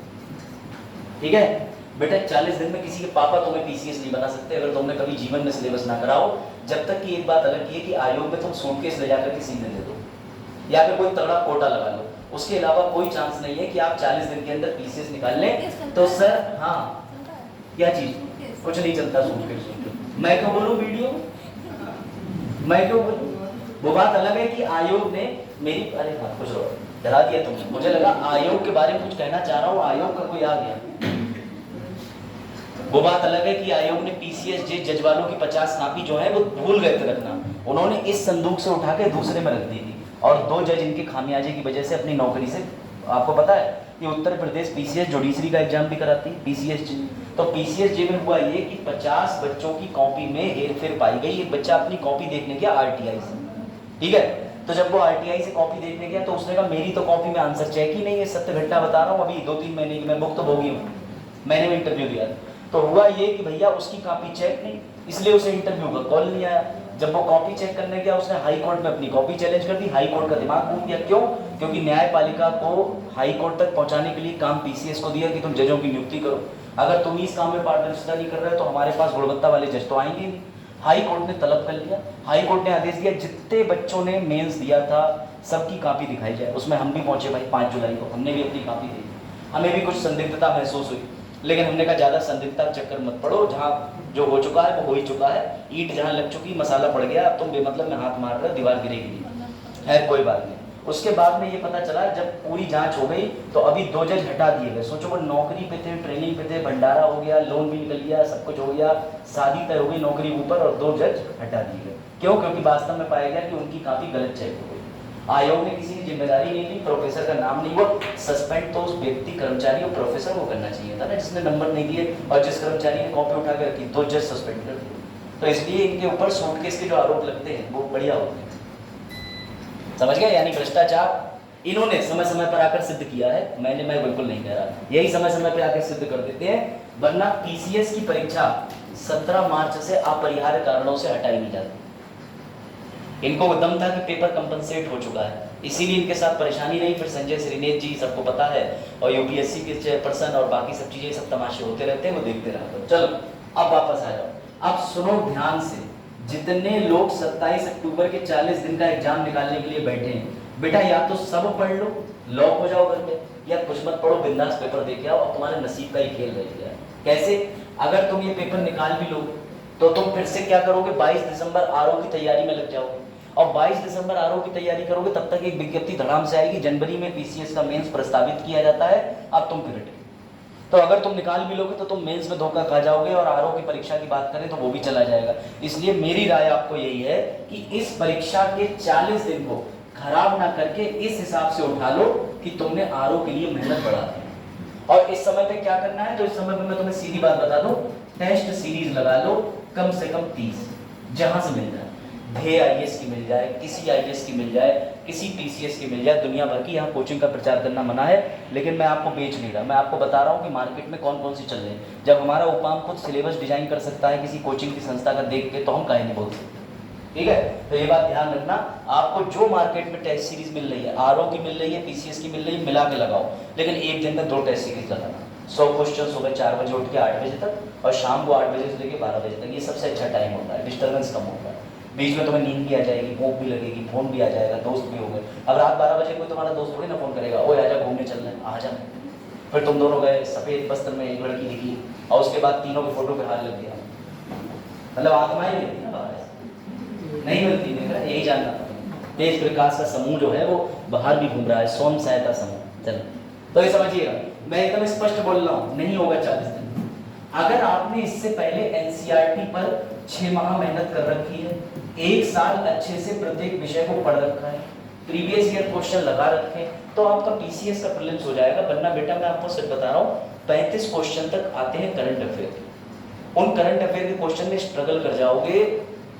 ठीक है बेटा, 40 दिन में किसी के पापा तुम्हें पीसीएस नहीं बना सकते अगर तुमने कभी जीवन में सिलेबस ना कराओ, जब तक कि एक बात अलग की है कि आयोग में तुम सूटकेस ले जाकर के सीने दे दो या फिर कोई तगड़ा कोटा लगा लो, उसके अलावा कोई चांस नहीं है कि आप 40 दिन के अंदर पीसीएस निकाल लें। तो सर हाँ क्या चीज, कुछ नहीं चलता सूटकेस। मैं क्यों बोलूं वीडियो, मैं क्यों बोलूं? वो बात अलग है कि आयोग ने मेरी, अरे हाँ कुछ डरा दिया तुमने, मुझे लगा आयोग के बारे में कुछ कहना चाह रहा हूँ, आयोग का कोई आ गया। वो बात अलग है कि आयोग ने पीसीएस जे जज वालों की 50 कॉपी जो है वो भूल गए थे रखना, उन्होंने इस संदूक से उठा के दूसरे में रख दी थी, और 2 जज इनके खामियाजे की वजह से अपनी नौकरी से, आपको पता है कि उत्तर प्रदेश पीसीएस जुडिशरी का एग्जाम भी कराती है पीसीएस जे। तो पीसीएस जे में हुआ ये कि 50 बच्चों की कॉपी में हेरफेर पाई गई। एक बच्चा अपनी कॉपी देखने गया आरटीआई से, ठीक है, तो जब वो आरटीआई से कॉपी देखने गया तो उसने कहा मेरी तो कॉपी में आंसर चेक ही नहीं है, सत्य घटना बता रहा हूँ, अभी 2-3 महीने की मैं मुक्त भोगी हूँ, मैंने भी इंटरव्यू दिया। तो हुआ ये कि भैया उसकी कॉपी चेक नहीं, इसलिए उसे इंटरव्यू का कॉल नहीं आया। जब वो कॉपी चेक करने गया उसने हाई कोर्ट में अपनी कॉपी चैलेंज कर दी, हाई कोर्ट का दिमाग घूम गया। क्यों? क्योंकि न्यायपालिका को हाई कोर्ट तक पहुंचाने के लिए काम पीसीएस को दिया कि तुम जजों की नियुक्ति करो, अगर तुम इस काम में पारदर्शिता नहीं कर रहे तो हमारे पास गुणवत्ता वाले जज तो आएंगे नहीं। हाई कोर्ट ने तलब कर लिया, हाई कोर्ट ने आदेश दिया जितने बच्चों ने मेंस दिया था सबकी कॉपी दिखाई जाए। उसमें हम भी पहुंचे भाई 5 जुलाई को, हमने भी अपनी कॉपी दी, हमें भी कुछ संदिग्धता महसूस हुई, लेकिन हमने कहा ज़्यादा संदिग्धता चक्कर मत पड़ो, जहाँ जो हो चुका है वो हो ही चुका है, ईंट जहाँ लग चुकी मसाला पड़ गया, अब तुम बेमतलब में हाथ मार रहे हो, दीवार गिरेगी नहीं, है कोई बात नहीं। उसके बाद में ये पता चला जब पूरी जांच हो गई तो अभी 2 जज हटा दिए गए। सोचो वो नौकरी पे थे, ट्रेनिंग पे थे, भंडारा हो गया, लोन भी निकल गया, सब कुछ हो गया, शादी तय हो गई, नौकरी ऊपर, और 2 जज हटा दिए गए। क्यों? क्योंकि वास्तव में पाया गया कि उनकी काफ़ी गलत चेक हो गई। आयोग ने किसी की जिम्मेदारी नहीं ली, प्रोफेसर का नाम नहीं, वो सस्पेंड तो उस व्यक्ति कर्मचारी और प्रोफेसर को करना चाहिए था ना जिसने नंबर नहीं दिए और जिस कर्मचारी ने कॉपी उठा कर रखी, 2 जज सस्पेंड कर दिए। तो इसलिए इनके ऊपर सूटकेस के जो आरोप लगते हैं वो बढ़िया होते हैं, समझ गए? यानी भ्रष्टाचार इन्होंने समय समय पर आकर सिद्ध किया है, मैं बिल्कुल नहीं कह रहा, यही समय समय पर आकर सिद्ध कर देते हैं, वरना पीसीएस की परीक्षा 17 मार्च से अपरिहार्य कारणों से हटाई नहीं जाती। इनको दम था कि पेपर कंपनसेट हो चुका है, इसीलिए इनके साथ परेशानी नहीं। फिर संजय श्रीनेत जी सबको पता है, और यूपीएससी के चेयरपर्सन और बाकी सब चीजें, सब तमाशे होते रहते हैं, वो देखते रहते हैं। चलो अब वापस आ जाओ, अब सुनो ध्यान से। जितने लोग 27 अक्टूबर के 40 दिन का एग्जाम निकालने के लिए बैठे हैं, बेटा या तो सब पढ़ लो, लॉक हो जाओ घर में, या कुछ मत पढ़ो, बिंदास पेपर देके आओ, अब तुम्हारे नसीब का ही खेल रह गया है। कैसे? अगर तुम ये पेपर निकाल भी लो तो तुम फिर से क्या करोगे? 22 दिसंबर आरओ की तैयारी में लग जाओगे, और 22 दिसंबर आरओ की तैयारी करोगे तब तक एक विज्ञप्ति धड़ाम से आएगी, जनवरी में पीसीएस का मेंस प्रस्तावित किया जाता है, अब तुम फिर हटे। तो अगर तुम निकाल भी लोगे तो तुम मेंस में धोखा खा जाओगे, और आरओ की परीक्षा की बात करें तो वो भी चला जाएगा। इसलिए मेरी राय आपको यही है कि इस परीक्षा के 40 दिन को खराब ना करके इस हिसाब से उठा लो कि तुमने आरओ के लिए मेहनत बढ़ा दी। और इस समय पे क्या करना है, तो इस समय पे मैं तुम्हें सीधी बात बता दूं, टेस्ट सीरीज लगा लो कम से कम 30, जहां से मिल जाए, ध्येय आईएएस की मिल जाए, किसी आईएएस की मिल जाए, किसी टीसीएस की मिल जाए, दुनिया भर की। यहाँ कोचिंग का प्रचार करना मना है, लेकिन मैं आपको बेच नहीं रहा, मैं आपको बता रहा हूँ कि मार्केट में कौन कौन सी चल रही है। जब हमारा उपाम खुद सिलेबस डिजाइन कर सकता है किसी कोचिंग की संस्था का देख के, तो हम काहे नहीं बोल सकते? ठीक है, तो ये बात ध्यान रखना। आपको जो मार्केट में टेस्ट सीरीज मिल रही है, आरओ की मिल रही है, पीसीएस की मिल रही है, मिला के लगाओ, लेकिन एक दिन में 2 टेस्ट सीरीज लगाना। 100 क्वेश्चन सुबह 4 बजे उठ के 8 बजे तक और शाम को 8 बजे से लेकर 12 बजे तक, ये सबसे अच्छा टाइम होता है, डिस्टर्बेंस कम होता है। बीच में तुम्हें नींद भी आ जाएगी, भूख भी लगेगी, फोन भी आ जाएगा, दोस्त भी होंगे। अब रात 12 बजे कोई तुम्हारा दोस्त थोड़ी ना फोन करेगा, ओए आजा घूमने चल रहे हैं, आ जा। फिर तुम दोनों गए, सफेद वस्त्र में एक लड़की दिखी और उसके बाद तीनों के फोटो पे हाथ लग गया, मतलब आत्माएं मिलती ना बाहर से, नहीं मिलती। देख रहे, यही जानना था। तेज प्रकाश का समूह जो है वो बाहर भी घूम रहा है, सोम सहायता समूह। चलो, तो ये समझिएगा, मैं एकदम स्पष्ट बोल रहा हूँ, नहीं होगा 40 दिन। अगर आपने इससे पहले एनसीईआरटी पर 6 माह मेहनत कर रखी है, 1 साल अच्छे से प्रत्येक विषय को पढ़ रखा है, प्रीवियस ईयर क्वेश्चन लगा रखे, तो आपका पीसीएस का प्रीलिम्स हो जाएगा। वरना बेटा मैं आपको सच बता रहा हूँ, 35 क्वेश्चन तक आते हैं करंट अफेयर। उन करंट अफेयर के क्वेश्चन में स्ट्रगल कर जाओगे,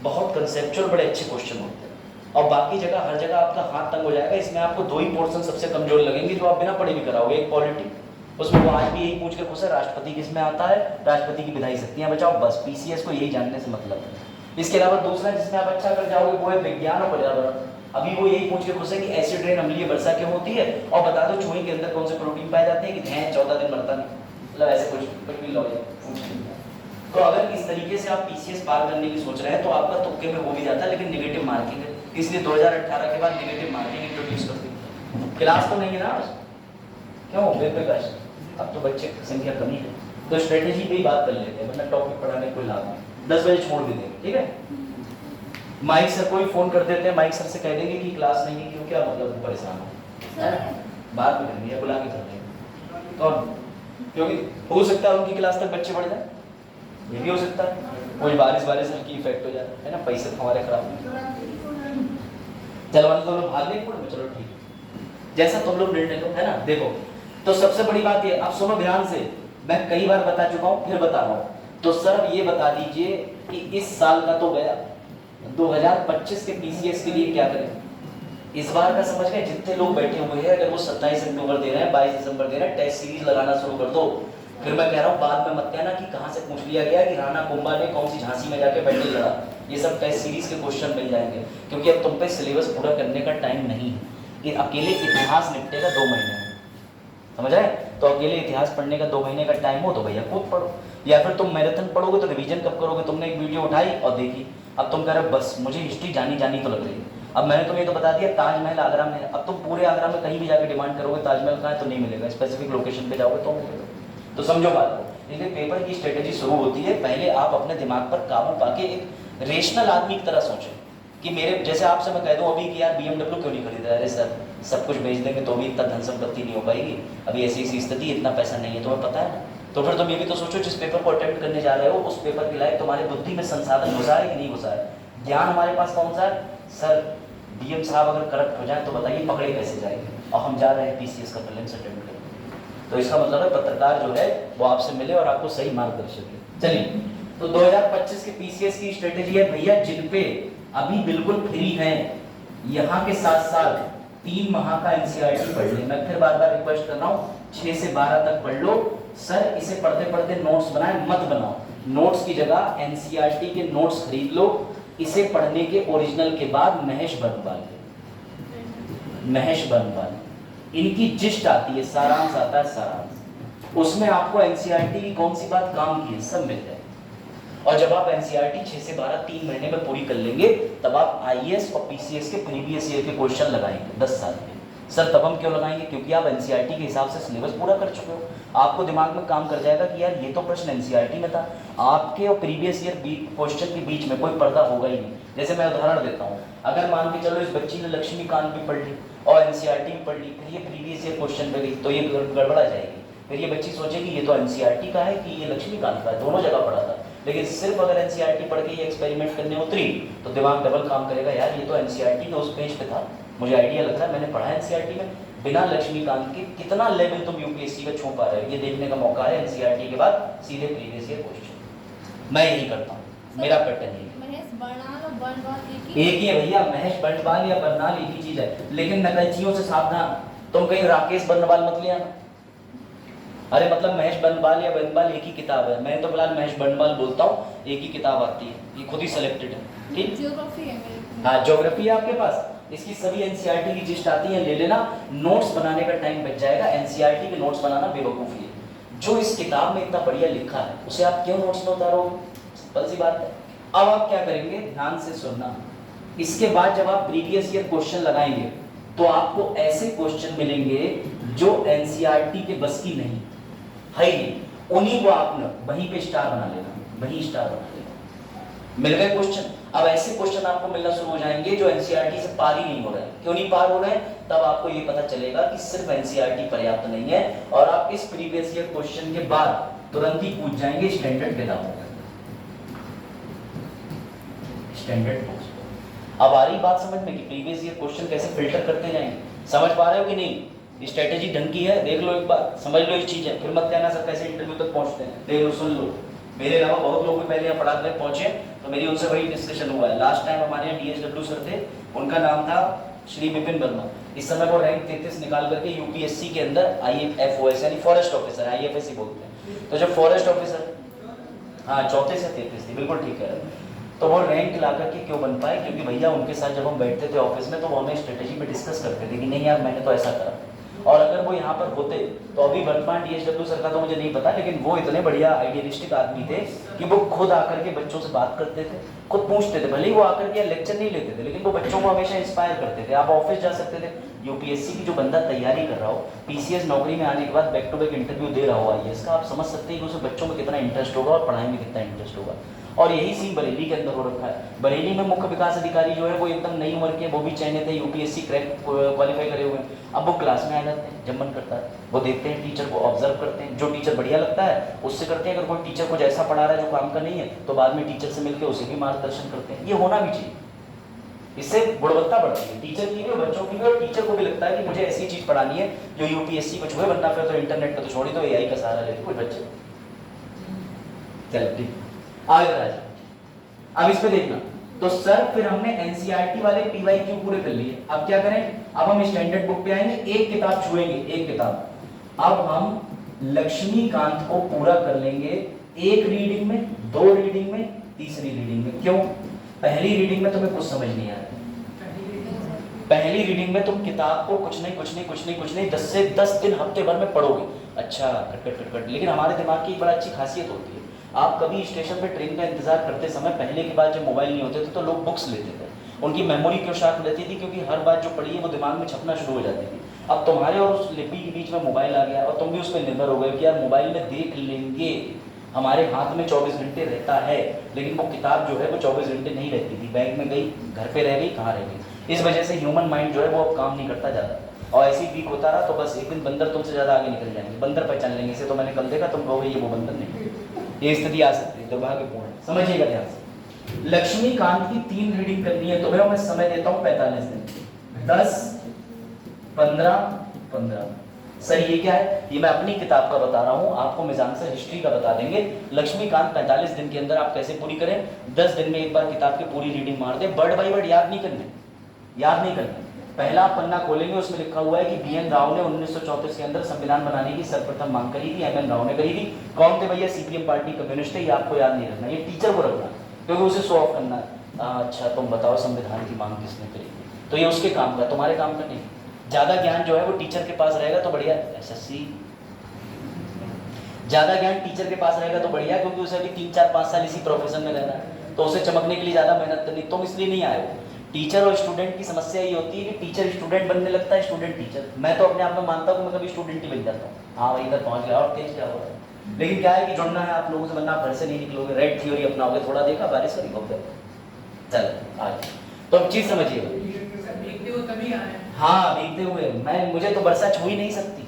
बहुत कंसेप्चुअल बड़े अच्छे क्वेश्चन होते हैं, और बाकी जगह हर जगह आपका हाथ तंग हो जाएगा। इसमें आपको 2 ही पोर्शन सबसे कमजोर लगेंगे जो आप बिना पढ़े भी कराओगे। एक पॉलिटी, उसमें वो आज भी यही पूछ के खुश है, राष्ट्रपति किसमें आता है, राष्ट्रपति की विधायी शक्तियां बचाओ, बस पीसीएस को यही जानने से मतलब है। इसके अलावा दूसरा जिसमें आप अच्छा कर जाओगे वो है विज्ञान और पर्यावरण। अभी वो यही पूछ के खुश है कि एसिड रेन अम्लीय वर्षा क्यों होती है, और बता दो चूहे के अंदर कौन से प्रोटीन पाए जाते हैं कि धैं 14 दिन मरता नहीं, मतलब ऐसे कुछ भी लॉजिक पूछ लिया। तो अगर इस तरीके से आप पीसीएस पार करने की सोच रहे हैं तो आपका तुक्के में हो भी जाता है, लेकिन नेगेटिव मार्किंग है, इसलिए 2018 के बाद नेगेटिव मार्किंग इंट्रोड्यूस कर दी। क्लास तो नहीं है ना आज, क्यों बेप्रकाश, अब तो बच्चे की संख्या कमी है, तो स्ट्रेटेजी पे ही बात कर लेते हैं, वरना टॉपिक पढ़ाने कोई लाभ नहीं। 10 बजे छोड़ भी देंगे, ठीक है। माइक सर को ही फोन कर देते हैं, माइक सर से कह देंगे कि क्लास नहीं है, क्यों, क्या मतलब परेशान हो, बात भी करनी है, बुला के कर देंगे। तो क्योंकि हो सकता है उनकी क्लास तक बच्चे बढ़ जाए, ये भी हो सकता है, कोई बारिश हल्की इफेक्ट हो जाए, है ना, पैसे तो हमारे खराब नहीं। चलो तो लोग भाग नहीं पड़े, चलो ठीक है, जैसा तुम लोग निर्णय लो, है ना। देखो, तो सबसे बड़ी बात ये, अब सुनो ध्यान से, मैं कई बार बता चुका हूँ, फिर बता रहा हूँ। तो सर ये बता दीजिए कि इस साल का तो गया, 2025 के पीसीएस के लिए क्या करें। इस बार का समझ गए, जितने लोग बैठे हुए हैं, अगर वो 27 अक्टूबर दे रहे हैं, 22 दिसंबर दे रहे हैं, टेस्ट सीरीज लगाना शुरू कर दो। फिर मैं कह रहा हूँ बाद में मत कहना कि कहाँ से पूछ लिया गया कि राणा कुंभा ने कौन सी झांसी में जाके बैटल लड़ा। ये सब टेस्ट सीरीज के क्वेश्चन मिल जाएंगे, क्योंकि अब तुम पे सिलेबस पूरा करने का टाइम नहीं है। ये अकेले इतिहास निपटेगा 2 महीने में, समझ आए। तो अकेले इतिहास पढ़ने का 2 महीने का टाइम हो तो भैया खुद पढ़ो, या फिर तुम मैराथन पढ़ोगे तो रिवीजन कब करोगे। तुमने एक वीडियो उठाई और देखी, अब तुम कह रहे हो बस मुझे हिस्ट्री जानी तो लग रही है। अब मैंने तुम्हें तो बता दिया ताजमहल आगरा में है, अब तुम पूरे आगरा में कहीं भी जाके डिमांड करोगे ताजमहल कहाँ है तो नहीं मिलेगा, स्पेसिफिक लोकेशन पे जाओगे तो मिलेगा। तो समझो बात को, इसलिए पेपर की स्ट्रेटेजी शुरू होती है, पहले आप अपने दिमाग पर काबू पाके एक रेशनल आदमी की तरह सोचें कि मेरे जैसे आपसे मैं कह दूं अभी कि यार BMW क्यों नहीं खरीदा, अरे सर सब कुछ बेच देंगे तो भी इतना धन संपत्ति नहीं हो पाएगी, अभी ऐसी स्थिति, इतना पैसा नहीं है, तुम्हें पता है ना। तो फिर तुम ये भी तो सोचो जिस पेपर को अटेम्प्ट करने जा रहे हो उस पेपर के लायक तुम्हारी बुद्धि में संसाधन घुसा है कि नहीं घुसा है, ज्ञान हमारे पास कौन सा है। सर DM साहब अगर करप्ट हो जाए तो बताइए पकड़े कैसे जाएंगे, और हम जा रहे हैं पीसीएस का प्रीलिम्स अटेम्प्ट करने। तो इसका मतलब है पत्रकार जो है वो आपसे मिले और आपको सही मार्गदर्शन दे। चलिए, तो 2025 के पीसीएस की स्ट्रेटेजी है भैया, जिन पे अभी बिल्कुल फ्री हैं यहाँ के साथ साथ 3 माह का एनसीईआरटी पढ़ ले। मैं फिर बार बार रिक्वेस्ट कर रहा हूँ 6 से 12 तक पढ़ लो। सर इसे पढ़ते पढ़ते नोट्स बनाए मत बनाओ, नोट्स की जगह एनसीईआरटी के नोट्स खरीद लो। इसे पढ़ने के ओरिजिनल के बाद महेश बर्नवाल इनकी जिस्ट आती है, सारांश आता है, सारांश, उसमें आपको एनसीईआरटी की कौन सी बात काम की है सब मिल जाए। और जब आप एनसीईआरटी 6 से 12 3 महीने में पूरी कर लेंगे तब आप आईएएस और पीसीएस के प्रीवियस ईयर के क्वेश्चन लगाएंगे 10 साल में। सर तब हम क्यों लगाएंगे, क्योंकि आप एनसीईआरटी के हिसाब से सिलेबस पूरा कर चुके हो, आपको दिमाग में काम कर जाएगा कि यार ये तो प्रश्न एनसीईआरटी में था। आपके और प्रीवियस ईयर क्वेश्चन के बीच में कोई पर्दा होगा ही नहीं। जैसे मैं उदाहरण देता हूँ, अगर मान के चलो इस बच्ची ने लक्ष्मीकांत भी पढ़ ली और एनसीईआरटी भी पढ़ ली, फिर ये प्रीवियस ईयर क्वेश्चन पे गई तो ये गड़बड़ा जाएगी। फिर ये बच्ची सोचेगी ये तो एनसीईआरटी का है कि ये लक्ष्मीकांत का है, दोनों जगह पढ़ा था। लेकिन सिर्फ अगर एनसीईआरटी पढ़ के ये एक्सपेरिमेंट करने उतरी तो दिमाग डबल काम करेगा, यार ये तो एनसीईआरटी में उस पेज पे था, मुझे आइडिया लग रहा है, मैंने पढ़ा एनसीईआरटी में। बिना लक्ष्मीकांत के कितना लेवल तुम यूपीएससी का छू पा रहे हो, ये देखने का मौका है एनसीईआरटी के बाद सीधे प्रीवियस ईयर क्वेश्चन। मैं यही करता हूँ, मेरा पैटर्न यही है। महेश बर्नाल और बर्नवाल एक ही है भैया, महेश बर्नवाल या बर्नाल एक ही चीज है, लेकिन नकलचियों से सावधान, तुम कहीं राकेश बर्नवाल मत ले आना। अरे मतलब महेश बंदपाल या बंदपाल एक ही किताब है, मैं तो फिलहाल महेश बंदपाल बोलता हूँ, एक ही किताब आती है, ये खुद ही सिलेक्टेड है, ठीक। ज्योग्राफी है मेरे को। हाँ ज्योग्राफी है आपके पास, इसकी सभी एनसीईआरटी की जिस्ट आती है, ले लेना, नोट्स बनाने का टाइम बच जाएगा। एनसीईआरटी के नोट्स बनाना बेवकूफ़ी है, जो इस किताब में इतना बढ़िया लिखा है उसे आप क्यों नोट्स में उतारोगे, सिंपल सी बात है। अब आप क्या करेंगे, ध्यान से सुनना, इसके बाद जब आप प्रीवियस ईयर क्वेश्चन लगाएंगे तो आपको ऐसे क्वेश्चन मिलेंगे जो एनसीईआरटी के बस की नहीं है ही नहीं, उन्हीं को आपने वहीं पे स्टार बना लेना, वहीं स्टार बना लेना। मिल गए क्वेश्चन। अब ऐसे क्वेश्चन आपको मिलना शुरू हो जाएंगे जो एनसीईआरटी से पार ही नहीं हो रहे हैं। क्यों नहीं पार हो रहे हैं, तब आपको ये पता चलेगा कि सिर्फ एनसीईआरटी पर्याप्त नहीं है और आप इस प्रीवियस ईयर क्वेश्चन के बाद तुरंत ही पूछ जाएंगे स्टैंडर्ड किताबों में, स्टैंडर्ड बुक्स। अब आ रही बात समझ में कि प्रीवियस ईयर क्वेश्चन कैसे फिल्टर करते जाएंगे, समझ पा रहे हो कि नहीं। स्ट्रेटेजी ढंग की है, देख लो एक बार, समझ लो इस चीज है, फिर मत कहना सर कैसे इंटरव्यू तक पहुंचते हैं, देख लो सुन लो। मेरे अलावा बहुत लोग भी पहले यहाँ पढ़ा कर पहुंचे, तो मेरी उनसे वही डिस्कशन हुआ है। लास्ट टाइम हमारे यहाँ DSW सर थे, उनका नाम था श्री विपिन वर्मा। इस समय वो रैंक 33 निकाल करके यूपीएससी के अंदर IFOS यानी फॉरेस्ट ऑफिसर, IFS बोलते हैं। तो जब फॉरेस्ट ऑफिसर, हाँ 34 से 33 थी, बिल्कुल ठीक है। तो वो रैंक ला करके क्यों बन पाए, क्योंकि भैया उनके साथ जब हम बैठते थे ऑफिस में तो वो हमें स्ट्रेटेजी पे डिस्कस करते थे कि नहीं यार मैंने तो ऐसा करा। और अगर वो यहाँ पर होते तो अभी वर्तमान DSW सर का तो मुझे नहीं पता, लेकिन वो इतने बढ़िया आइडियलिस्टिक आदमी थे कि वो खुद आकर के बच्चों से बात करते थे, खुद पूछते थे, भले ही वो आकर के लेक्चर नहीं लेते थे, लेकिन वो बच्चों को हमेशा इंस्पायर करते थे। आप ऑफिस जा सकते थे, यूपीएससी की जो बंदा तैयारी कर रहा हो, PCS नौकरी में आने के बाद बैक टू बैक इंटरव्यू दे रहा हो IAS का, आप समझ सकते हैं कि उसे बच्चों में कितना इंटरेस्ट होगा और पढ़ाई में कितना इंटरेस्ट होगा। और यही सीन बरेली के अंदर हो रखा है। बरेली में मुख्य विकास अधिकारी जो है वो एकदम नई उम्र के, वो भी चयनित है, यूपीएससी क्रैक क्वालिफाई करे हुए हैं। अब वो क्लास में आ जाते हैं जब मन करता है, वो देखते हैं टीचर को, ऑब्जर्व करते हैं, जो टीचर बढ़िया लगता है उससे करते हैं। अगर कोई टीचर कुछ ऐसा पढ़ा रहा है जो काम का नहीं है तो बाद में टीचर से मिलकर उसे भी मार्गदर्शन करते हैं। ये होना भी चाहिए, इससे गुणवत्ता बढ़ती है टीचर की भी और बच्चों की भी, और टीचर को भी लगता है कि मुझे ऐसी चीज पढ़ानी है जो यूपीएससी को छुए, वरना फिर तो इंटरनेट का तो छोड़ी तो AI का सहारा लेते कोई बच्चे। चलो ठीक, आगे राजा, अब इस पे देखना। तो सर फिर हमने एनसीईआरटी वाले PYQ पूरे कर लिए, अब क्या करें, अब हम स्टैंडर्ड बुक पे आएंगे, एक किताब छुएंगे, एक किताब। अब हम लक्ष्मीकांत को पूरा कर लेंगे, एक रीडिंग में, दो रीडिंग में, तीसरी रीडिंग में। क्यों, पहली रीडिंग में तुम्हें कुछ समझ नहीं आ रहा, पहली रीडिंग में तुम किताब को कुछ नहीं 10 से 10 दिन हफ्ते भर में पढ़ोगे, अच्छा कट। लेकिन हमारे दिमाग की एक बड़ा अच्छी खासियत होती है, आप कभी स्टेशन पे ट्रेन का इंतजार करते समय, पहले के बाद जब मोबाइल नहीं होते थे तो लोग बुक्स लेते थे, उनकी मेमोरी क्यों शार्प रहती थी, क्योंकि हर बात जो पढ़ी है वो दिमाग में छपना शुरू हो जाती थी। अब तुम्हारे और उस लिपि के बीच में मोबाइल आ गया और तुम भी उस पर निर्भर हो गए कि यार मोबाइल में देख लेंगे, हमारे हाथ में 24 घंटे रहता है, लेकिन वो किताब जो है वो 24 घंटे नहीं रहती थी, बैग में गई, घर पे रह गई, कहाँ रह गई। इस वजह से ह्यूमन माइंड जो है वो अब काम नहीं करता ज़्यादा, और ऐसे ही वीक होता रहा तो बस एक दिन बंदर तुमसे ज़्यादा आगे निकल जाएंगे, बंदर पहचान लेंगे, इसे तो मैंने कल देखा, तुम कहोगे ये वो बंदर नहीं। ये स्थिति आ सकती है, दुर्भाग्यपूर्ण है, समझिएगा ध्यान से। लक्ष्मीकांत की 3 रीडिंग करनी है, तुम्हें मैं समय देता हूँ 45 दिन, 10, 15। सर ये क्या है, ये मैं अपनी किताब का बता रहा हूँ, आपको मिजान से हिस्ट्री का बता देंगे। लक्ष्मीकांत 45 दिन के अंदर आप कैसे पूरी करें, 10 दिन में एक बार किताब की पूरी रीडिंग मार दे, वर्ड बाई वर्ड याद नहीं करने। पहला पन्ना खोलेंगे, उसमें लिखा हुआ है कि BN राव ने 1934 के अंदर संविधान बनाने की सर्वप्रथम मांग करी थी, MN राव ने करी थी। कौन थे भैया, CPM पार्टी कम्युनिस्ट है, ये आपको याद नहीं रखना, ये टीचर को रखना, क्योंकि उसे शो ऑफ करना है। अच्छा तुम बताओ संविधान की मांग किसने करी थी, तो ये उसके काम का, तुम्हारे काम का नहीं। ज्यादा ज्ञान जो है वो टीचर के पास रहेगा तो बढ़िया, SSC ज्यादा ज्ञान टीचर के पास रहेगा तो बढ़िया, क्योंकि उसे अभी 3, 4, 5 साल इसी प्रोफेशन में रहना है, तो उसे चमकने के लिए ज्यादा मेहनत करनी। तुम इसलिए नहीं आए हो। टीचर और स्टूडेंट की समस्या ये होती है कि टीचर स्टूडेंट बनने लगता है, स्टूडेंट टीचर। मैं तो अपने आप में मानता हूँ कि मैं कभी स्टूडेंट ही बन जाता हूँ, हाँ भाई इधर पहुंच गया और तेज क्या हो रहा है। लेकिन क्या है कि जुड़ना है आप लोगों से, वरना आप घर से नहीं निकलोगे, रेड थ्योरी अपनाओगे, थोड़ा देखा बारिश करी हो गया, चल आज तो अब चीज समझिएगा। हाँ भीगते हुए, मुझे तो बरसा छू ही नहीं सकती।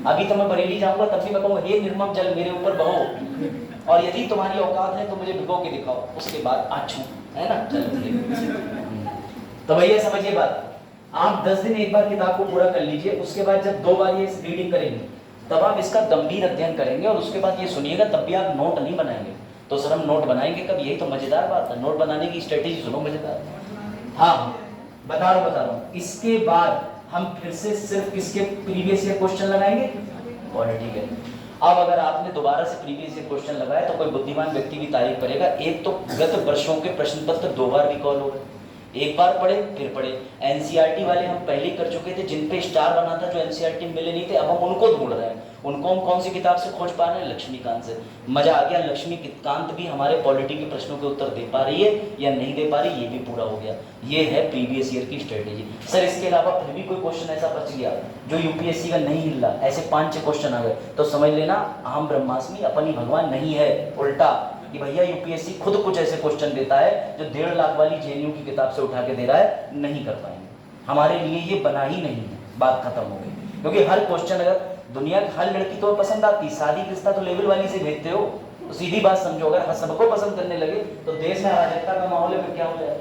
अभी तो मैं बरेली जाऊंगा तब भी मैं कहूँगा हे निर्मम जल मेरे ऊपर बहो, और यदि तुम्हारी औकात है तो मुझे भिगो के दिखाओ, उसके बाद आछू, है ना। तो भैया समझिए बात, आप 10 दिन एक बार किताब को पूरा कर लीजिए, उसके बाद जब 2 बार ये रीडिंग करेंगे तब आप इसका गंभीर अध्ययन करेंगे, और उसके बाद ये सुनिएगा तब भी आप नोट नहीं बनाएंगे। तो सर हम नोट बनाएंगे कब, यही तो मजेदार बात है, नोट बनाने की स्ट्रेटेजी सुनो मजेदार। हाँ बता रहा हूँ। इसके बाद हम फिर से सिर्फ किसके प्रीवियस ईयर क्वेश्चन लगाएंगे, पॉलिटी के। अब अगर आपने दोबारा से प्रीवियस ईयर क्वेश्चन लगाया तो कोई बुद्धिमान व्यक्ति भी तारीफ करेगा, एक तो गत वर्षों के प्रश्न पत्र 2 बार रिकॉल हो गए, एक बार पढ़े फिर पढ़े। एनसीईआरटी वाले हम पहले ही कर चुके थे, जिन पे स्टार बना था, जो एनसीईआरटी में मिले नहीं थे, अब हम उनको ढूंढ रहे हैं। उनको हम कौन सी किताब से खोज पा रहे हैं? लक्ष्मीकांत से। मजा आ गया, लक्ष्मीकांत भी हमारे पॉलिटी के प्रश्नों के उत्तर दे पा रही है या नहीं दे पा रही, ये भी पूरा हो गया। ये है प्रीवियस ईयर की स्ट्रेटेजी। सर इसके अलावा फिर भी कोई क्वेश्चन ऐसा बच गया जो यूपीएससी का नहीं हिल रहा, ऐसे 5-6 क्वेश्चन आ गए, तो समझ लेना हम ब्रह्मास्मि अपन ही भगवान नहीं है, उल्टा कि भैया यूपीएससी खुद कुछ ऐसे क्वेश्चन देता है जो 1.5 लाख वाली जेएनयू की किताब से उठा के दे रहा है, नहीं कर पाएंगे। हमारे लिए ये बना ही नहीं है, बात खत्म हो गई। क्योंकि हर क्वेश्चन अगर दुनिया की हर लड़की तो पसंद आती, शादी रिश्ता तो लेवल वाली से भेजते हो, तो सीधी बात समझो, अगर सबको पसंद करने लगे तो देश में अराजकता का माहौल है, फिर क्या हो जाएगा?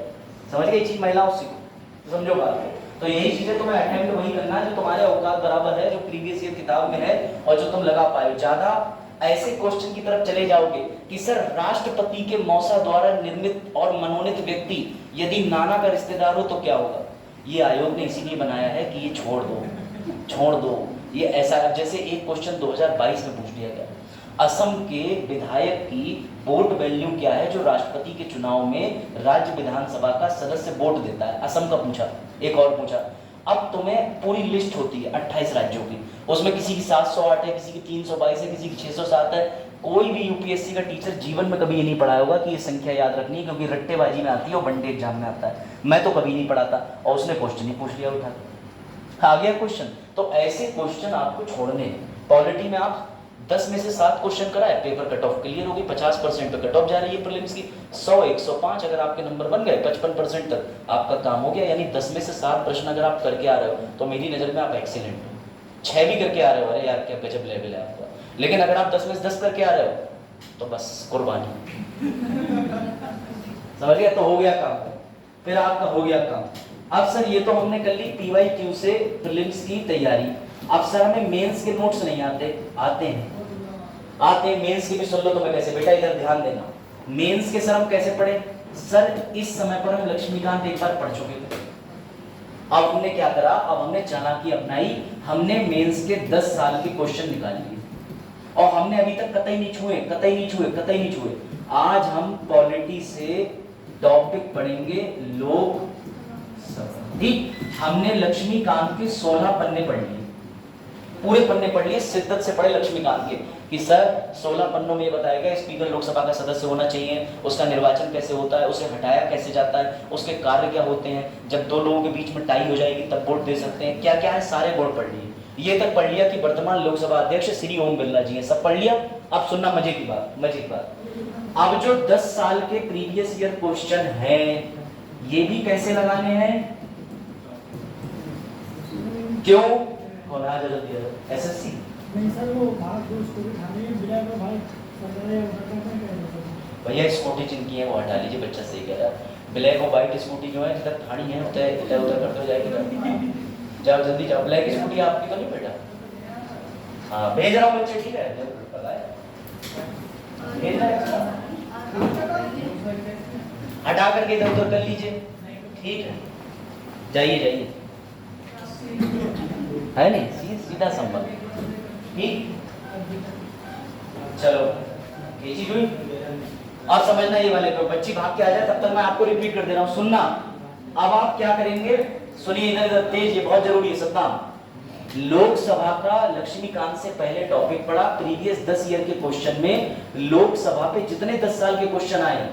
समझ गए? ये चीज महिलाओं सीखो, समझो बात। तो यही चीजें तुम्हें अटेम्प्ट वही करना जो तुम्हारे औकात बराबर है, जो प्रीवियस ईयर किताब में है और जो तुम लगा पाए। ज्यादा ऐसे क्वेश्चन की तरफ चले जाओगे कि सर राष्ट्रपति के मौसा द्वारा निर्मित और मनोनीत व्यक्ति यदि नाना का रिश्तेदार हो तो क्या होगा? ये आयोग ने इसीलिए बनाया है कि ये छोड़ दो। ये ऐसा, जैसे एक क्वेश्चन 2022 में पूछ लिया गया, असम के विधायक की वोट वैल्यू क्या है जो राष्ट्रपति के चुनाव में राज्य विधानसभा का सदस्य वोट देता है? असम का पूछा। एक और पूछा, अब तुम्हें पूरी लिस्ट होती है 28 राज्यों की, उसमें किसी की 708 है, किसी की 322 है, किसी की 607 है। कोई भी यूपीएससी का टीचर जीवन में कभी ये नहीं पढ़ाया होगा कि ये संख्या याद रखनी है, क्योंकि रट्टेबाजी में आती है और वनडे एग्जाम में आता है। मैं तो कभी नहीं पढ़ाता, और उसने क्वेश्चन ही पूछ लिया उठा के, आ गया क्वेश्चन। तो ऐसे क्वेश्चन आपको छोड़ने हैं। पॉलिटी में आप 10 में से 7 क्वेश्चन कराए, पेपर कट ऑफ क्लियर होगी, 50% पे कट ऑफ जा रही है प्रीलिम्स की। 100, 105 अगर आपके नंबर बन गए 55% तक आपका काम हो गया। यानी 10 में से 7 प्रश्न अगर आप करके आ रहे हो तो मेरी नज़र में आप एक्सीलेंट हो। 6 भी करके आ रहे हो, अरे यार क्या गजब लेवल है आपका। लेकिन अगर आप 10 में से 10 करके आ रहे हो तो बस कुर्बानी। समझ गया? तो हो गया काम, फिर आपका हो गया काम। अब सर ये तो हमने कर ली पीवाईक्यू से प्रीलिम्स की तैयारी। अब सर हमें मेंस के नोट्स नहीं आते हैं। मेंस की भी सुन लो तुम्हें कैसे, बेटा इधर ध्यान देना। मेंस के सर हम कैसे पढ़े? सर इस समय पर हम लक्ष्मीकांत एक बार पढ़ चुके थे। अब हमने क्या करा? अब हमने चालाकी अपनाई, हमने मेंस के 10 साल के क्वेश्चन निकाल लिए और हमने अभी तक कतई नहीं छुए। आज हम पॉलिटी से टॉपिक पढ़ेंगे लोक सभा। ठीक, हमने लक्ष्मीकांत के 16 पन्ने पढ़ लिए, पूरे पन्ने पढ़ लिए, शिद्दत से पढ़े लक्ष्मीकांत के कि सर 16 पन्नों में ये बताया गया स्पीकर लोकसभा का सदस्य होना चाहिए, उसका निर्वाचन कैसे होता है, उसे हटाया कैसे जाता है, उसके कार्य क्या होते हैं, जब 2 लोगों के बीच में टाई हो जाएगी तब वोट दे सकते हैं, क्या क्या है, सारे गुण पढ़ लिए। ये तक पढ़ लिया कि वर्तमान लोकसभा अध्यक्ष श्री ओम बिरला जी हैं, सब पढ़ लिया। अब सुनना मजे की बात। अब जो 10 साल के प्रीवियस ईयर क्वेश्चन हैं ये भी कैसे लगाने हैं? क्यों? एसएससी नहीं सर, वो बात जो उसको भी खाने में मिला तो भाई भैया स्कूटी जिनकी है वो हटा लीजिए, बच्चा सही कह रहा है। ब्लैक और व्हाइट स्कूटी जो है जिधर ठाणी है उधर करते हो जाएगी। जाओ जल्दी जाओ। ब्लैक स्कूटी आपकी तो नहीं बेटा? हाँ भेज रहा हूँ बच्चे, ठीक है, पता है भेज रहा है, हटा करके इधर उधर कर लीजिए, ठीक है। जाइए, है नहीं सीधा संबंध, ठीक। चलो ये चीज हुई। अब समझना ये वाले को, बच्ची भाग के आ जाए तब तक मैं आपको रिपीट कर दे रहा हूं, सुनना। अब आप क्या करेंगे, सुनिए इधर तेज, ये बहुत जरूरी है। सद्दाम, लोकसभा का लक्ष्मीकांत से पहले टॉपिक पढ़ा, प्रीवियस 10 ईयर के क्वेश्चन में लोकसभा पे जितने 10 साल के क्वेश्चन आए